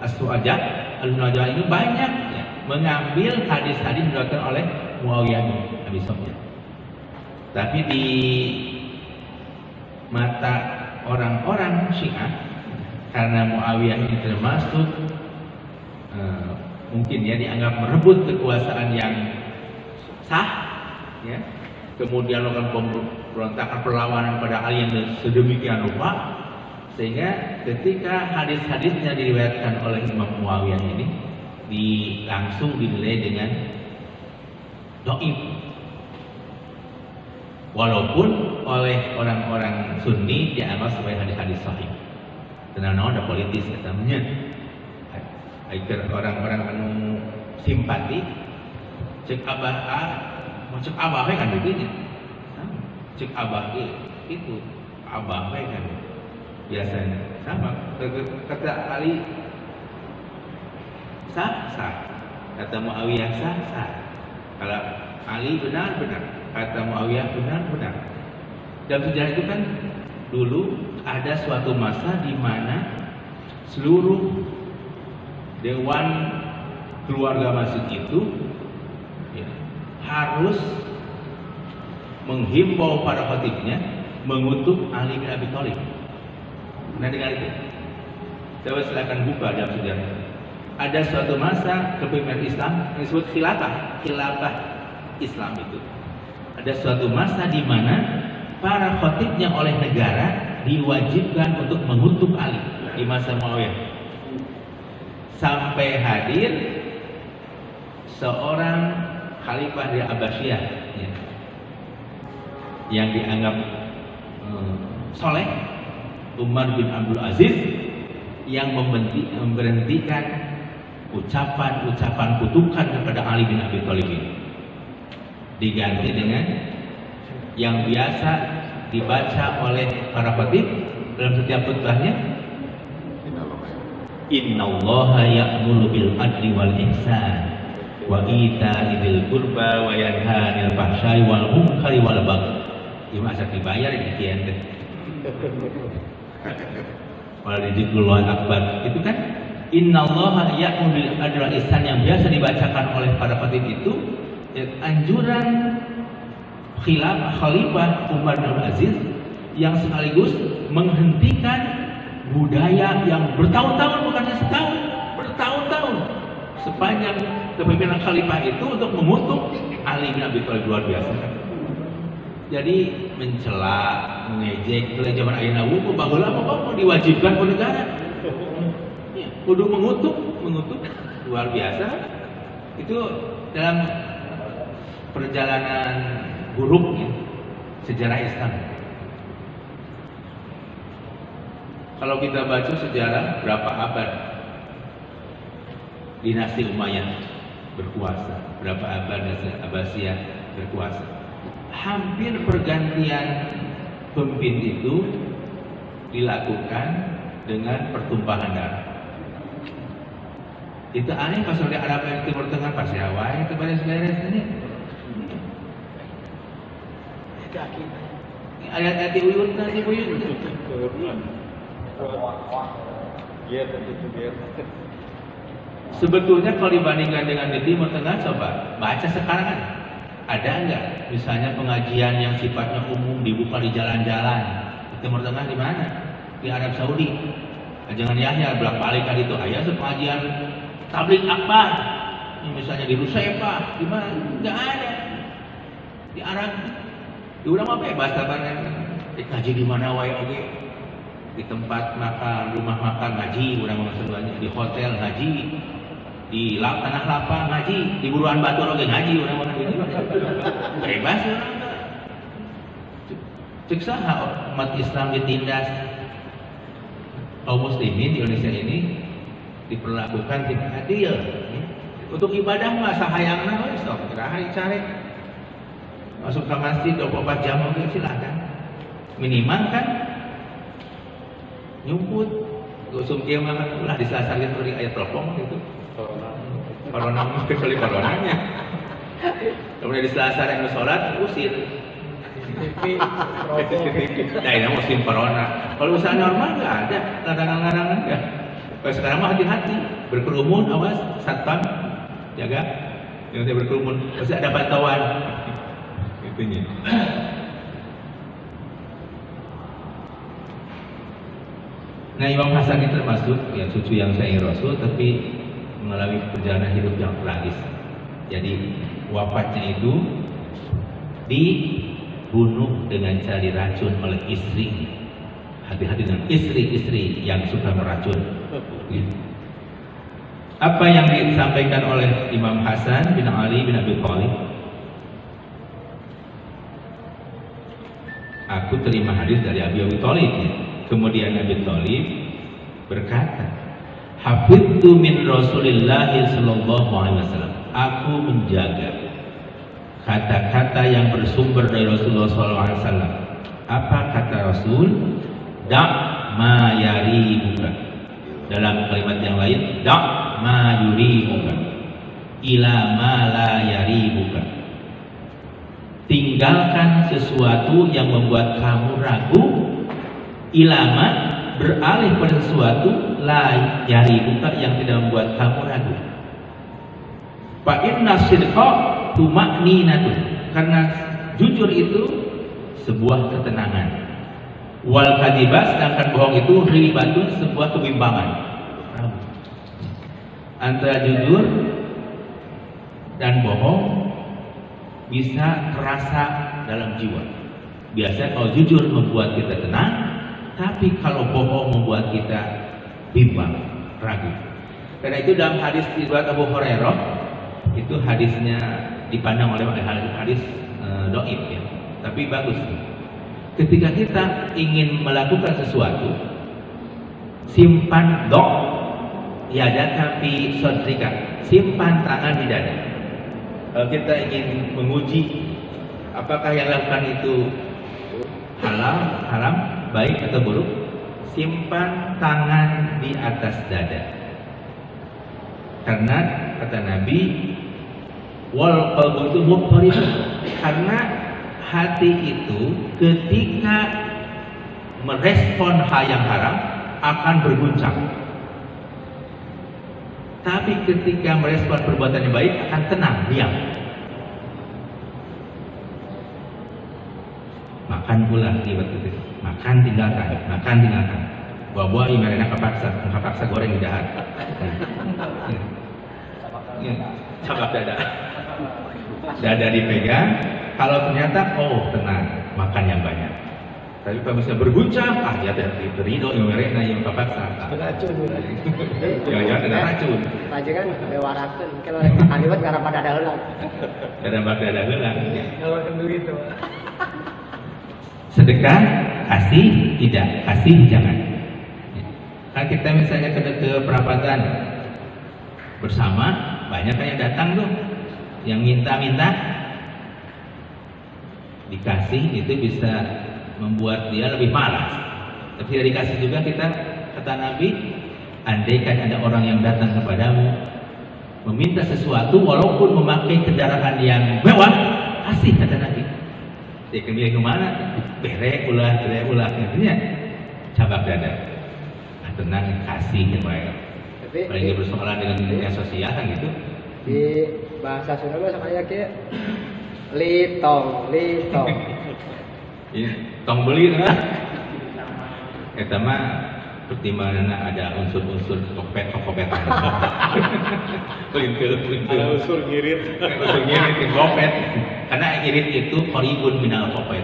as-su'adah al-najah ini banyak ya, mengambil hadis-hadis diriwayatkan oleh Muawiyah bin Abi Sufyan. Tapi di mata orang-orang Syiah, karena Muawiyah ini termasuk mungkin ya dianggap merebut kekuasaan yang sah, ya, kemudian melakukan pemberontakan perlawanan pada Ali yang sedemikian rupa, sehingga ketika hadis-hadisnya diriwayatkan oleh Imam Muawiyah ini langsung dinilai dengan dhaif, walaupun oleh orang-orang Sunni dianggap sebagai hadis-hadis sahih. Karena ada politis katanya. Agar orang-orang anu simpati cek abah cek abah kan begini, cek abah itu abah kan biasanya sama. Kata Ali sah, kata Muawiyah sah. Kalau Ali benar, kata Muawiyah benar. Dalam sejarah itu kan dulu ada suatu masa di mana seluruh dewan keluarga masjid itu ya, harus menghimbau para khatibnya mengutuk Ali bin Abi Thalib. Nah, dengan itu coba silakan buka dalam sejarah. Ada suatu masa kepemimpinan Islam yang disebut khilafah Islam itu. Ada suatu masa di mana para khatibnya oleh negara diwajibkan untuk mengutuk Ali di masa Muawiyah. Sampai hadir seorang khalifah dari Abbasiyah ya, yang dianggap soleh, Umar bin Abdul Aziz, yang memberhentikan ucapan-ucapan kutukan kepada Ali bin Abi Thalib ini, diganti dengan yang biasa dibaca oleh para khatib dalam setiap khutbahnya, Innallaha ya'muru bil adli wal ihsan wa ita'i dzil qurba wa yanha 'anil fahsya'i wal munkari wal baghi. Ieu asa dibayar di kieu teh. Wal dzikrullah akbar. Itu kan Innallaha ya'muru bil adli wal ihsan yang biasa dibacakan oleh para khatib itu anjuran khalifah Umar bin Aziz yang sekaligus menghentikan budaya yang bertahun-tahun, bukannya setahun, bertahun-tahun sepanjang kepemimpinan khalifah itu untuk mengutuk Ali bin Abi Thalib, luar biasa. Jadi mencela, mengejek, pada zaman ayeuna wuku baheula mah diwajibkan oleh negara. Ya, kudu mengutuk luar biasa. Itu dalam perjalanan buruknya sejarah Islam. Kalau kita baca sejarah berapa abad dinasti Umayyah berkuasa, berapa abad dinasti Abbasiyah berkuasa, hampir pergantian pemimpin itu dilakukan dengan pertumpahan darah. Itu aneh pas di Arab yang Timur Tengah pas ya wae teu beres-beres ini. Ayat-ayat uyun nanti uyun. Sebetulnya kalau dibandingkan dengan di Timur Tengah, coba baca sekarang kan ada enggak misalnya pengajian yang sifatnya umum dibuka di jalan-jalan di Timur Tengah? Di mana? Di Arab Saudi. Jangan Yahya bolak-balik kali itu aya pengajian tabligh akbar. Misalnya di Rusaifah, di mana? Enggak ada. Di Arab. Di urang apa ya bahasa mana? Dikaji di mana wae oge. di tempat makan, rumah makan ngaji, orang banyak di hotel ngaji, di tanah lapang ngaji, di buruan batu oge ngaji orang gitu. Bebas orang. Cek saha umat Islam ditindas kaum muslimin di Indonesia ini diperlakukan tidak adil. Untuk ibadah mah sahayangna we sok terakhir cari. Masuk ke masjid 24 jam mungkin silakan. Minimal kan nyumput gosum kieu mah ulah disasarkeun kuring aya telepon gitu. Corona kecuali coronanya. Kemudian di Selasar yang sholat usir. TV, nah ini musim corona. Kalau usaha normal nggak ada, larangan-larangan nggak. Kalau sekarang mah hati-hati, berkerumun, awas, satpam, jaga. Yang tidak berkerumun, pasti ada pantauan. Itunya. Nah, Imam Hasan itu termasuk ya cucu yang saing Rasul, tapi mengalami perjalanan hidup yang tragis. Jadi wafatnya itu dibunuh dengan cara diracun oleh istri. Hati-hati dengan istri-istri yang suka meracun. Apa yang disampaikan oleh Imam Hasan bin Ali bin Abi Thalib? Aku terima hadis dari Abi Thalib. Kemudian Abi Thalib berkata, hafidtu min Rasulillah sallallahu alaihi wasallam. Aku menjaga kata-kata yang bersumber dari Rasulullah sallallahu alaihi wasallam. Apa kata Rasul? Da' ma yaribuka. Dalam kalimat yang lain, da' ma yuribuka ila ma la yaribuka. Tinggalkan sesuatu yang membuat kamu ragu, ilama beralih pada sesuatu la yaribuka yang tidak membuat kamu ragu. Fa inna sidqa tuma'ninatun, karena jujur itu sebuah ketenangan. Wal kadibas, sedangkan bohong itu ribatun, sebuah kebimbangan. Antara jujur dan bohong bisa terasa dalam jiwa. Biasanya kalau jujur membuat kita tenang, tapi kalau bohong membuat kita bimbang, ragu. Karena itu dalam hadis riwayat Abu Hurairah, itu hadisnya dipandang oleh hadis dhaif ya, tapi bagus. Ketika kita ingin melakukan sesuatu, simpan yadaka fi sadrika, simpan tangan di dada. Kalau kita ingin menguji apakah yang lakukan itu halal, haram, baik atau buruk, simpan tangan di atas dada. Karena kata Nabi, wal qalbu itu muttarib, karena hati itu ketika merespon hal yang haram akan berguncang. Tapi ketika merespon perbuatan yang baik akan tenang, diam. Makan pula liwat itu. Makan tinggalkan, makan tinggalkan. Buah-buah imarena kapaksa goreng di dahan. Cabak dada. Dada dipegang. Kalau ternyata tenang, makan yang banyak. Tapi kalau misalnya berguncang, ya dari terido imarena yang kapaksa. Racun. Jangan ada racun. Racun kan bewarakeun. Kalau makan liwat karena pada ada heulang. Karena pada ada heulang. Kalau duit itu. Sedekah, kasih, tidak, kasih, jangan. Kalau kita misalnya ke perapatan bersama, banyak yang datang tuh, yang minta-minta, dikasih itu bisa membuat dia lebih malas. Tapi tidak dikasih juga kita, kata Nabi, andaikan ada orang yang datang kepadamu meminta sesuatu walaupun memakai kendaraan yang mewah, kasih, kata Nabi. Dia kembali kemana? Bere ulah intinya cabak dada. Nah, tenang, kasih yang baik. Paling dia bersoalan dengan dunia sosial kan gitu. Di bahasa Sunda mah sakaya kieu litong. Iya, tong beli kan. Eta mah pertimbanganna ada unsur-unsur kopetan. Pelintir. Ada unsur ngirit Yang kopet. Karena ngirit itu qaribun minal kopet.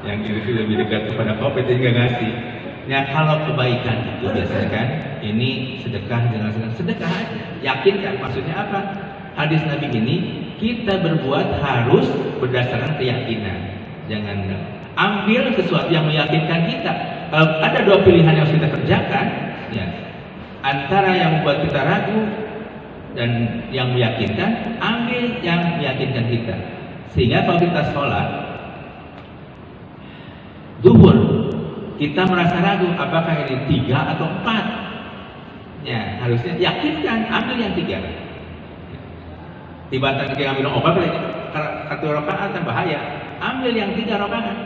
yang itu lebih dekat kepada Covid nggak ngasih. Nah kalau kebaikan itu biasanya kan ini sedekah dengan sedekah aja. Yakinkan maksudnya apa? Hadis Nabi ini kita berbuat harus berdasarkan keyakinan. Jangan ambil sesuatu yang meyakinkan kita. Kalau ada dua pilihan yang harus kita kerjakan, ya antara yang membuat kita ragu dan yang meyakinkan, ambil yang meyakinkan kita. Sehingga kalau kita sholat zuhur, kita merasa ragu apakah ini 3 atau 4. Ya harusnya yakinkan, ambil yang 3. Tiba-tiba kita ambil obat, satu rakaat bahaya. Ambil yang 3 rakaat.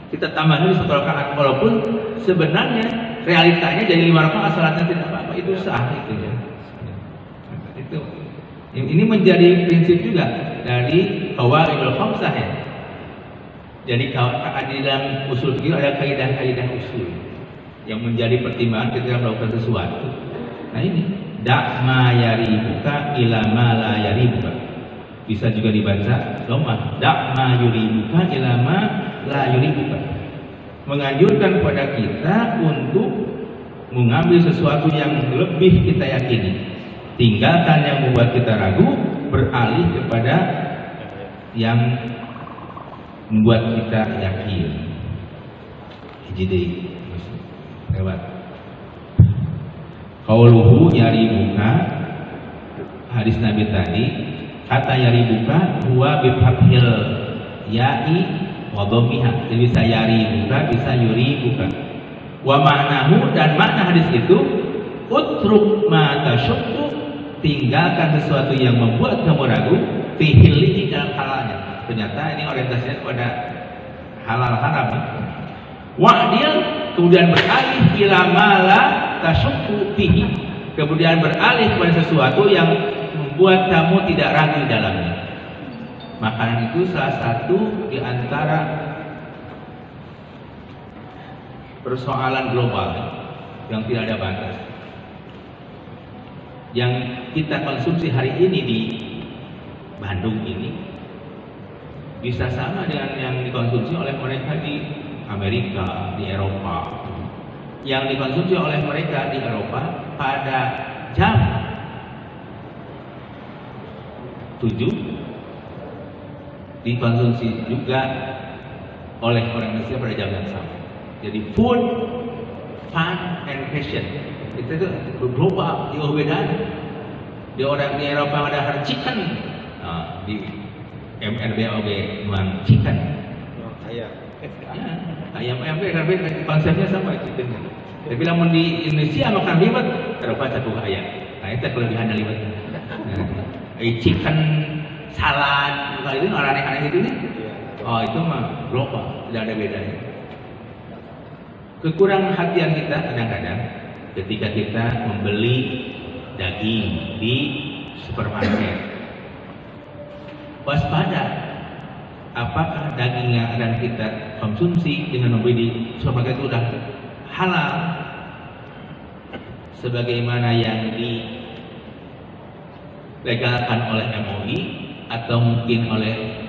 Kita tambah dulu 1 rakaat, walaupun sebenarnya realitanya jadi 5 rakaat salatnya tidak apa-apa, itu sah itu ya. Itu. Ini menjadi prinsip juga dari qawaidul khamsah ya. Jadi di dalam usul fikih ada kaidah-kaidah usul yang menjadi pertimbangan ketika melakukan sesuatu. Nah ini da' ma yaribuka ila ma la yaribuka. Bisa juga dibaca dhammah da' ma yuribuka ila ma la yuribuka. Menganjurkan kepada kita untuk mengambil sesuatu yang lebih kita yakini. Tinggalkan yang membuat kita ragu, beralih kepada yang membuat kita yakin. Jadi lewat qauluhu yaribuka, hadis Nabi tadi, kata yaribuka huwa bi fathil ya'i wa dhammiha. Jadi bisa yaribuka, bisa yuribuka. Wa ma'nahu, dan makna hadis itu utruk ma tasyukku, tinggalkan sesuatu yang membuat kamu ragu fi hillihi, dalam halalnya. Ternyata ini orientasinya kepada halal haram. Wa'dil, kemudian beralih ila ma la tasyukku fihi, kemudian beralih kepada sesuatu yang membuat kamu tidak ragu di dalamnya. Makanan itu salah satu di antara persoalan global yang tidak ada batas. Yang kita konsumsi hari ini di Bandung ini bisa sama dengan yang dikonsumsi oleh mereka di Amerika, di Eropa. Yang dikonsumsi oleh mereka di Eropa pada jam 7 dikonsumsi juga oleh orang Indonesia pada jam yang sama. Jadi food, fun, and fashion itu global, jauh bedanya. Di orang di Eropa ada hard chicken, di MRBOG nuang chicken, ayam, ayam konsepnya sama chicken. Tapi namun di Indonesia makan liwet, Eropa satu ayam. Nah itu kelebihan dari liwet. Chicken salad, kalau itu orang aneh-aneh gitu nih. Oh itu mah global, tidak ada bedanya. Kekurangan hatian kita kadang-kadang ketika kita membeli daging di supermarket. Waspada, apakah daging yang akan kita konsumsi dengan membeli di supermarket itu sudah halal sebagaimana yang dilegalkan oleh MUI atau mungkin oleh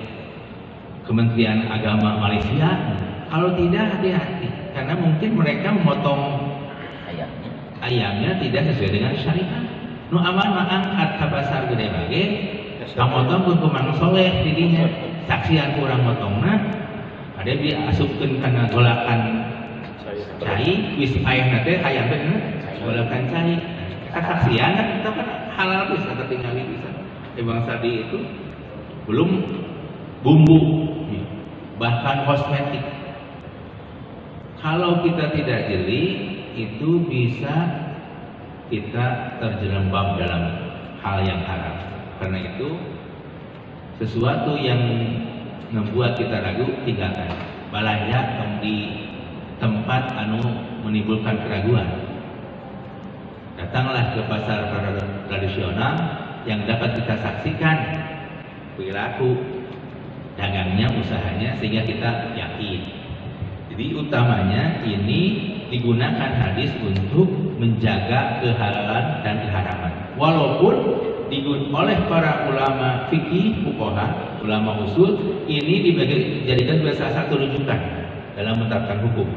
Kementerian Agama Malaysia? Kalau tidak, hati-hati, karena mungkin mereka memotong ayamnya tidak sesuai dengan syariat. Nu aman maang harta pasar gede bage, kamotong pun kumang soleh didinya. Saksian kurang motongna, ada diasupkan karena golakan cai, wis ayam nate ayam bener, golakan cai. Saksian kan kita kan halal bisa, tinggal bisa. Bangsa di itu belum bumbu, bahkan kosmetik. Kalau kita tidak jeli, itu bisa kita terjerembab dalam hal yang haram. Karena itu sesuatu yang membuat kita ragu, tinggalkan. Belanja di tempat anu menimbulkan keraguan. Datanglah ke pasar tradisional yang dapat kita saksikan perilaku dagangnya, usahanya, sehingga kita yakin. Jadi utamanya ini digunakan hadis untuk menjaga kehalalan dan keharaman. Walaupun oleh para ulama fikih, fuqaha, ulama usul, ini dijadikan salah satu rujukan. dalam menerapkan hukum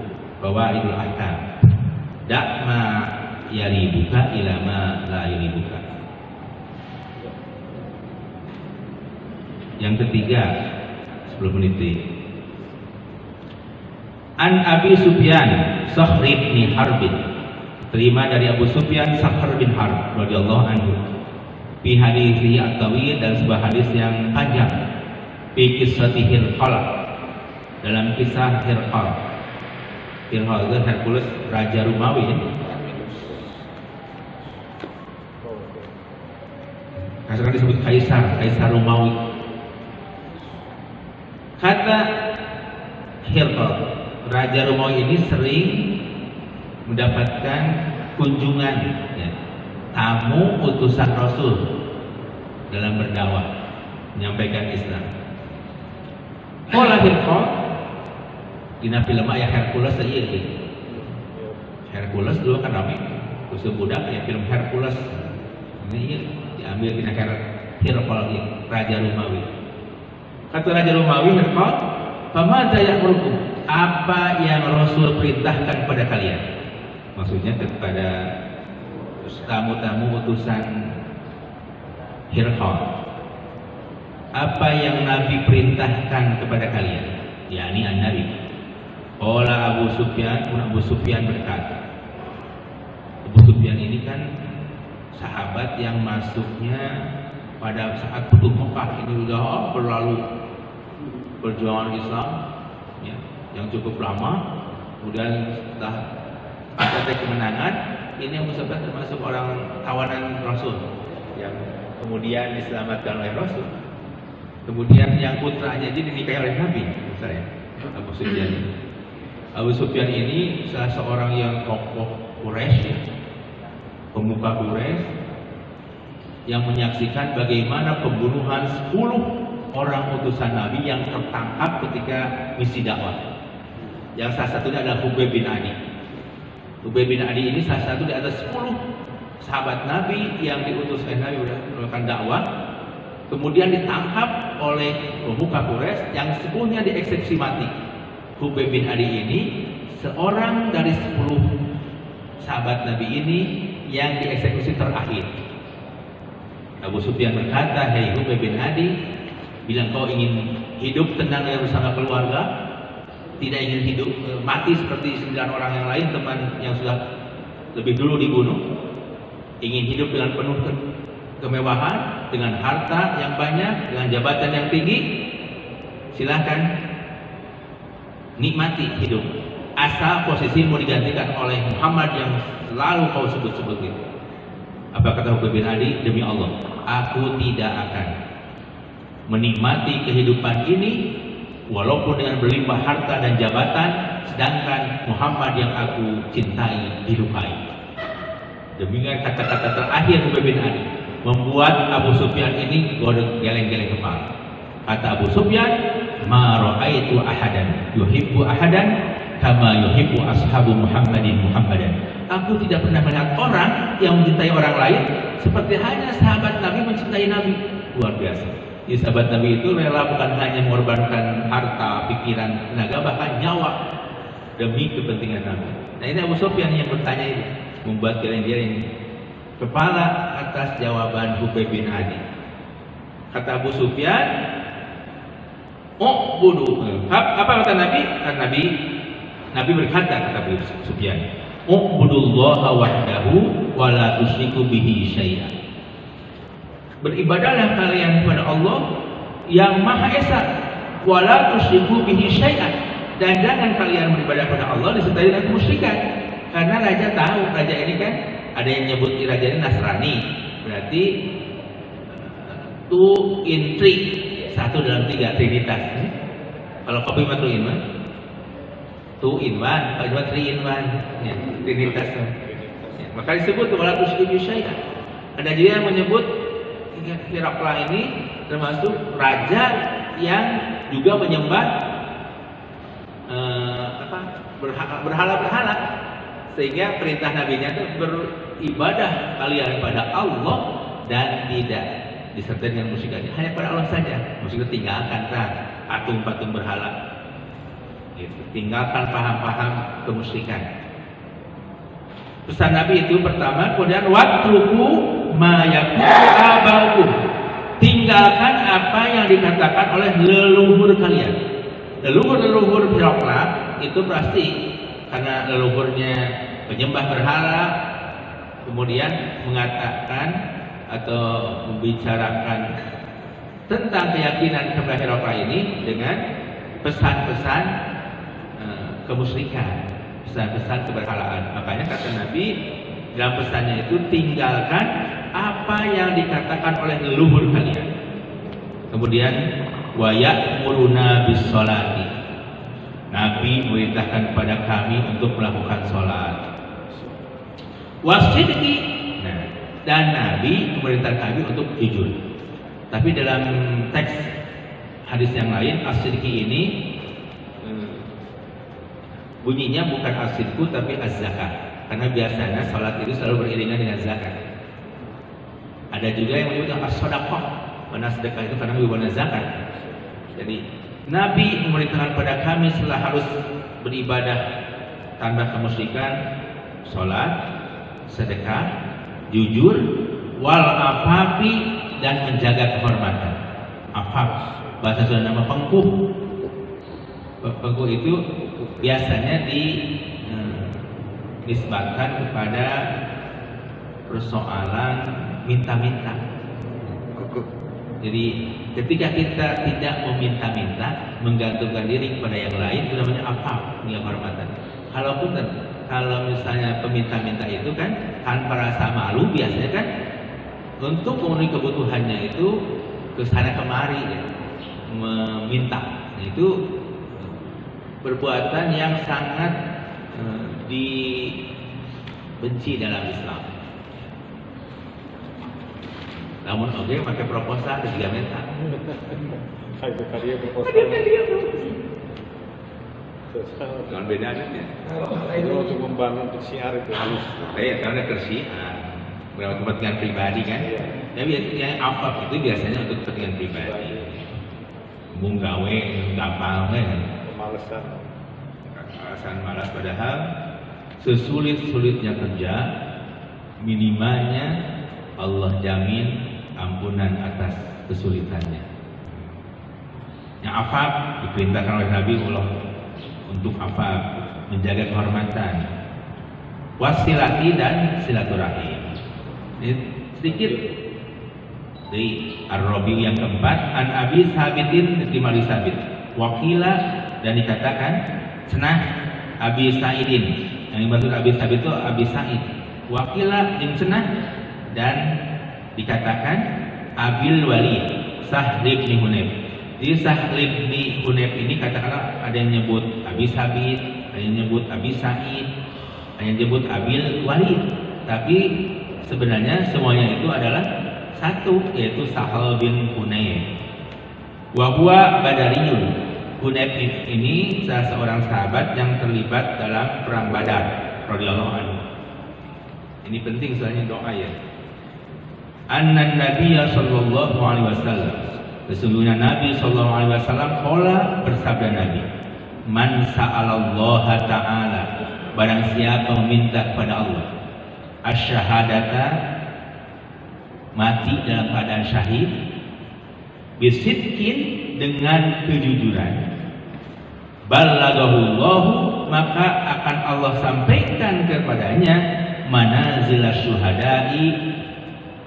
bahwa idul ahkam dak ma yaribuka ila ma la yaribuka. Yang ketiga 10 menit. An Abi Sufyan Sakhr bin Harb, terima dari Abu Sufyan Sakhr bin Harb radhiyallahu anhu fi hadits at-tawil, dan sebuah hadis yang panjang, fi kisati Hirqal, dalam kisah Hirqal. Hirqal itu Hercules, raja Romawi ya. Sekarang disebut Kaisar Romawi. Kata Hirqal, raja Romawi ini sering mendapatkan kunjungan ya, tamu utusan Rasul dalam berdakwah, menyampaikan Islam. Qala Hirqal, dina film aya Hercules ieu gitu. Hercules dulu kan rame, khusus budak ya film Hercules. Ini diambil dina Hirqal raja Romawi. Kata raja Romawi Hirqal, "Famadza ya'murukum?" Apa yang Rasul perintahkan kepada kalian? Maksudnya kepada tamu-tamu utusan Hirqal. Apa yang Nabi perintahkan kepada kalian? yakni an-Nabi. Qala Abu Sufyan berkata. Abu Sufyan ini kan sahabat yang masuknya pada saat Futuh Mekah, ini sudah berlalu perjuangan Islam ya, yang cukup lama. Kemudian setelah ada kemenangan, ini Abu Sufyan termasuk orang tawanan Rasul yang kemudian diselamatkan oleh Rasul. Kemudian yang putranya jadi dinikahi oleh Nabi, saya Abu Sufyan. Abu Sufyan ini salah seorang yang tokoh Quraisy, pemuka Quraisy, yang menyaksikan bagaimana pembunuhan 10 orang utusan Nabi yang tertangkap ketika misi dakwah. Yang salah satunya adalah Hubei bin Adi. Hubei bin Adi ini salah satu di atas 10 sahabat Nabi yang diutus oleh Nabi melakukan dakwah. Kemudian ditangkap oleh pemuka Quraisy yang 10-nya dieksekusi mati. Hubei bin Adi ini seorang dari 10 sahabat Nabi ini yang dieksekusi terakhir. Abu Sufyan berkata, "Hei Hubei bin Adi, bila kau ingin hidup tenang dengan bersama keluarga, tidak ingin hidup mati seperti 9 orang yang lain, teman yang sudah lebih dulu dibunuh, ingin hidup dengan penuh kemewahan, dengan harta yang banyak, dengan jabatan yang tinggi, silahkan nikmati hidup. Asal posisimu digantikan oleh Muhammad yang selalu kau sebut-sebut itu." Apa kata Hubei bin Adi? "Demi Allah, aku tidak akan menikmati kehidupan ini walaupun dengan berlimpah harta dan jabatan, sedangkan Muhammad yang aku cintai dilukai." Demikian kata-kata terakhir Hubei bin Adi membuat Abu Sufyan ini godok geleng-geleng kepala. Kata Abu Sufyan, "Ma ra'aitu ahadan yuhibbu ahadan kama yuhibbu ashabu Muhammadin Muhammadan." Aku tidak pernah melihat orang yang mencintai orang lain seperti hanya sahabat Nabi mencintai Nabi. Luar biasa. Jadi sahabat Nabi itu rela bukan hanya mengorbankan harta, pikiran, tenaga, bahkan nyawa demi kepentingan Nabi. Nah, ini Abu Sufyan yang bertanya ini, membuat geleng-geleng kepala atas jawaban Hubei bin Adi. Kata Abu Sufyan, "Oh, bodoh." Apa kata Nabi? Kata Nabi berkata, kata Abu Sufyan, "U'budullaha wahdahu wa la tusyriku bihi syai'an." Beribadahlah kalian kepada Allah yang Maha Esa, wa la tusyriku bihi syai'an, dan jangan kalian beribadah kepada Allah disertai dengan kemusyrikan. Karena raja tahu, raja ini kan ada yang nyebut raja ini Nasrani, berarti 2 in 3, 1 dalam 3, trinitas. Kalau kopi mah 2 in 1, 2 in 1, kalau cuma 3 in 1, ya, trinitas. Ya, maka disebut wala tusyriku syai'an. Ada juga yang menyebut Hiraqla ini termasuk raja yang juga menyembah berhala-berhala, sehingga perintah nabinya itu beribadah kalian kepada Allah dan tidak disertai dengan musyrikan, hanya pada Allah saja. Maksudnya tinggalkan patung-patung berhala. Gitu. Tinggalkan paham-paham kemusyrikan. Pesan Nabi itu pertama, kemudian watruku ma yaqulu abaukum. Tinggalkan apa yang dikatakan oleh leluhur kalian. Leluhur biroklah itu pasti karena leluhurnya penyembah berhala, kemudian mengatakan atau membicarakan tentang keyakinan kepada Hiroklah ini dengan pesan-pesan kemusyrikan, pesan-pesan keberhalaan. Makanya kata Nabi dalam pesannya itu, tinggalkan apa yang dikatakan oleh leluhur kalian. Kemudian wa ya'muruna bis-sholati. Nabi memerintahkan kepada kami untuk melakukan sholat. Wasidqi. Nah, dan Nabi memerintahkan kami untuk jujur. Tapi dalam teks hadis yang lain, as-sidqi ini bunyinya bukan as-sidqu tapi az-zakat. Karena biasanya sholat itu selalu beriringan dengan zakat. Ada juga yang menyebutkan as-shadaqah. Karena sedekah itu karena merupakan zakat. Jadi Nabi memerintahkan pada kami setelah harus beribadah tanpa kemusyrikan, sholat, sedekah, jujur, wal afafi, dan menjaga kehormatan. Afaf, bahasa Sunda nama pengkuh. Pengkuh itu biasanya dinisbatkan kepada persoalan minta-minta. Jadi ketika kita tidak meminta-minta, menggantungkan diri kepada yang lain, itu namanya afaf, kehormatan. Kalau misalnya peminta-minta itu kan tanpa rasa malu, biasanya kan untuk memenuhi kebutuhannya itu kesana kemari ya, meminta. Nah, itu perbuatan yang sangat dibenci dalam Islam. Namun pakai proposal ketiga minta. Dia proposal. Jangan bedanya ya. Itu untuk membangun syiar itu halus. Karena kersiar. Berapa kepentingan pribadi kan? Tapi yang apa itu biasanya untuk kepentingan pribadi. Munggawe, gampang kan? Pemalasan. Alasan malas, padahal sesulit-sulitnya kerja, minimalnya Allah jamin ampunan atas kesulitannya. Yang afaf diperintahkan oleh Nabi Allah untuk afaf, menjaga kehormatan, wasilati dan silaturahim. Ini sedikit dari Ar-Rabi yang keempat, an Abi Sabitin Timali Sabit wakila, dan dikatakan cenah Abi Sa'idin. Yang dimaksud Abi Sabit itu Abi Sa'id. Wakila jeung cenah, dan dikatakan Abil Walid Sahl bin Hunayf. Jadi Sahl bin Hunayf ini katakanlah ada yang nyebut Abi Sabit, ada yang nyebut Abi Sa'id, ada yang nyebut Abil Walid. Tapi sebenarnya semuanya itu adalah satu, yaitu Sahl bin Hunayf. Wa huwa Badariyun. Hunayf ini salah seorang sahabat yang terlibat dalam perang Badar radhiyallahu anhu. Ini penting soalnya doa ya. Anna Nabiyya sallallahu alaihi wasallam, sesungguhnya Nabi sallallahu alaihi wasallam qala, bersabda Nabi, man sa'alallaha ta'ala, barang siapa meminta kepada Allah, asyhadata, mati dalam keadaan syahid, bisidqin, dengan kejujuran, ballagahullahu, maka akan Allah sampaikan kepadanya manazil syuhada'i,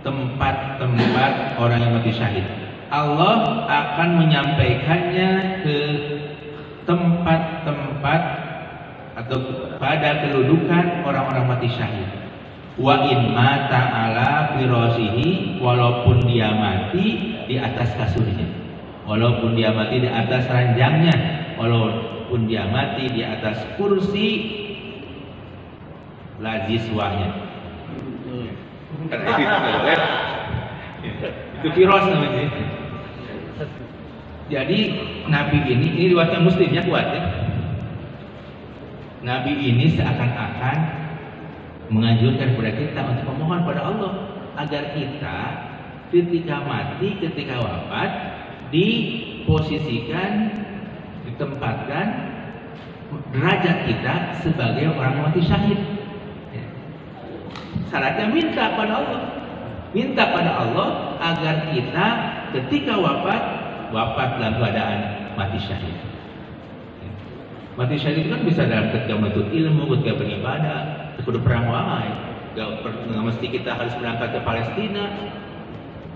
tempat-tempat orang yang mati syahid. Allah akan menyampaikannya ke tempat-tempat atau pada kedudukan orang-orang mati syahid. Wa in mata ala firashihi, walaupun dia mati di atas kasurnya, walaupun dia mati di atas ranjangnya, walaupun dia mati di atas kursi laziswanya. Itu firas namanya. Jadi Nabi ini riwayatnya Muslimnya kuat ya. Nabi ini seakan-akan menganjurkan kepada kita untuk memohon pada Allah agar kita ketika mati, ketika wafat, diposisikan, ditempatkan derajat kita sebagai orang mati syahid. Syaratnya minta pada Allah. Minta pada Allah agar kita ketika wafat dalam keadaan mati syahid. Mati syahid itu kan bisa dalam ketika menuntut ilmu, ketika beribadah, kudu perang wae. Gak mesti kita harus berangkat ke Palestina,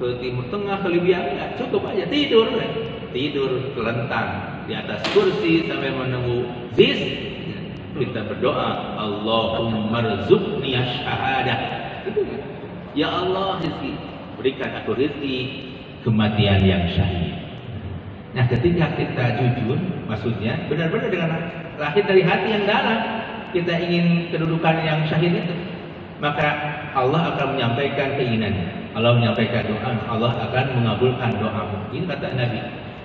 ke Timur Tengah, ke Libya, enggak, cukup aja tidur kelentang di atas kursi sampai menunggu zis. Kita berdoa, Allahumma rzuqni asy-syahadah. Itu kan? Ya Allah, rezeki, berikan aku rezeki kematian yang syahid. Nah, ketika kita jujur, maksudnya benar-benar dengan lahir dari hati yang dalam, kita ingin kedudukan yang syahid itu, maka Allah akan menyampaikan keinginannya. Allah menyampaikan doa, Allah akan mengabulkan doamu. Ini kata Nabi.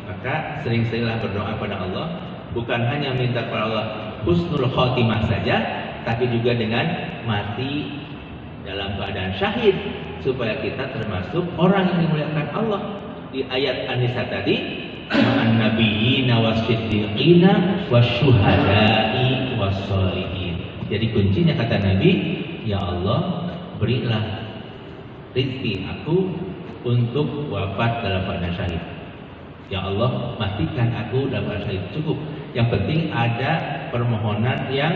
Maka sering-seringlah berdoa pada Allah, bukan hanya minta kepada Allah husnul khotimah saja, tapi juga dengan mati dalam keadaan syahid, supaya kita termasuk orang yang dimuliakan Allah. Di ayat An-Nisa tadi, ma'an nabiyina wasiddiqina wasyuhada'i wassalihin. Jadi kuncinya kata Nabi, ya Allah, berilah rezeki aku untuk wafat dalam keadaan syahid. Ya Allah, matikan aku dalam keadaan syahid. Cukup. Yang penting ada permohonan yang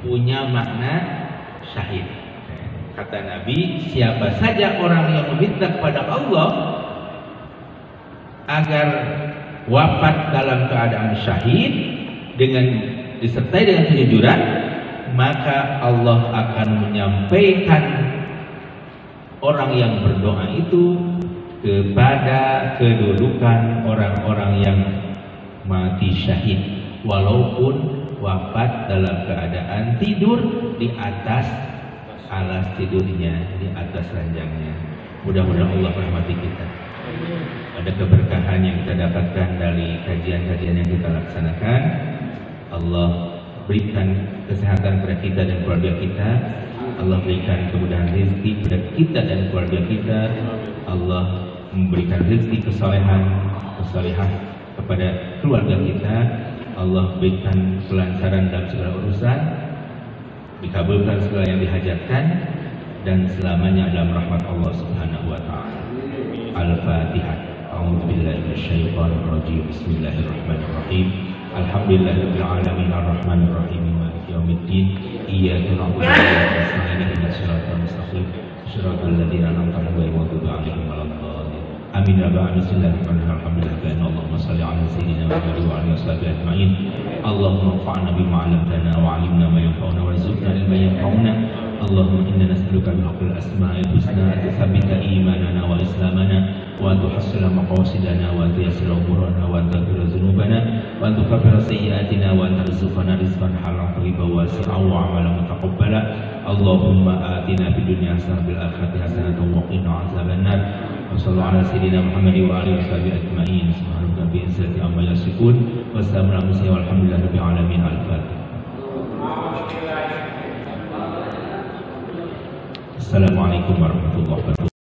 punya makna syahid. Kata Nabi, siapa saja orang yang meminta kepada Allah agar wafat dalam keadaan syahid dengan disertai dengan kejujuran, maka Allah akan menyampaikan orang yang berdoa itu kepada kedudukan orang-orang yang mati syahid, walaupun wafat dalam keadaan tidur di atas alas tidurnya, di atas ranjangnya. Mudah-mudahan Allah merahmati kita. Ada keberkahan yang kita dapatkan dari kajian-kajian yang kita laksanakan. Allah berikan kesehatan kepada kita dan keluarga kita. Allah berikan kemudahan rezeki kepada kita dan keluarga kita. Allah memberikan rezeki kesalehan kepada keluarga kita. Allah berikan kelancaran dalam segala urusan, dikabulkan segala yang dihajatkan, dan selamanya dalam rahmat Allah Subhanahu wa taala. Al-Fatihah. A'udzubillahi minasyaitonir rajim. Bismillahirrahmanirrahim. Alhamdulillahirabbil alamin arrahmanir rahim maliki yaumiddin. Iyyaka na'budu wa iyyaka nasta'in ihdinas siratal mustaqim. Shiratal ladzina an'amta 'alaihim ghairil maghdubi 'alaihim waladdallin. Amin ya rabbal alamin. Bismillahirrahmanirrahim. Alhamdulillah. Allahumma shalli 'ala sayyidina Muhammad wa 'ala alihi washabihi ajma'in. Allahumma anfa'na bima 'allamtana wa 'allimna ma yanfa'una warzuqna ilman yanfa'una. Allahumma inna nas'aluka bi haqqil asma'il husna an tuthabbita imanana wa islamana wa tuhassila maqasidana wa tuyassira umurana wa taghfira dhunubana wa tukaffira sayyi'atina wa tarzuqana rizqan halalan thayyiban wasi'an wa 'amalan mutaqabbala. Allahumma atina fid dunya hasanatan wa fil akhirati hasanatan wa qina 'adzabannar. Wa sallallahu ala sayyidina Muhammad wa alihi washabihi ajma'in. Subhana rabbika rabbil izzati amma yasifun wa salamun 'alal mursalin walhamdulillahi rabbil alamin. Al-Fatihah. Assalamualaikum warahmatullahi wabarakatuh.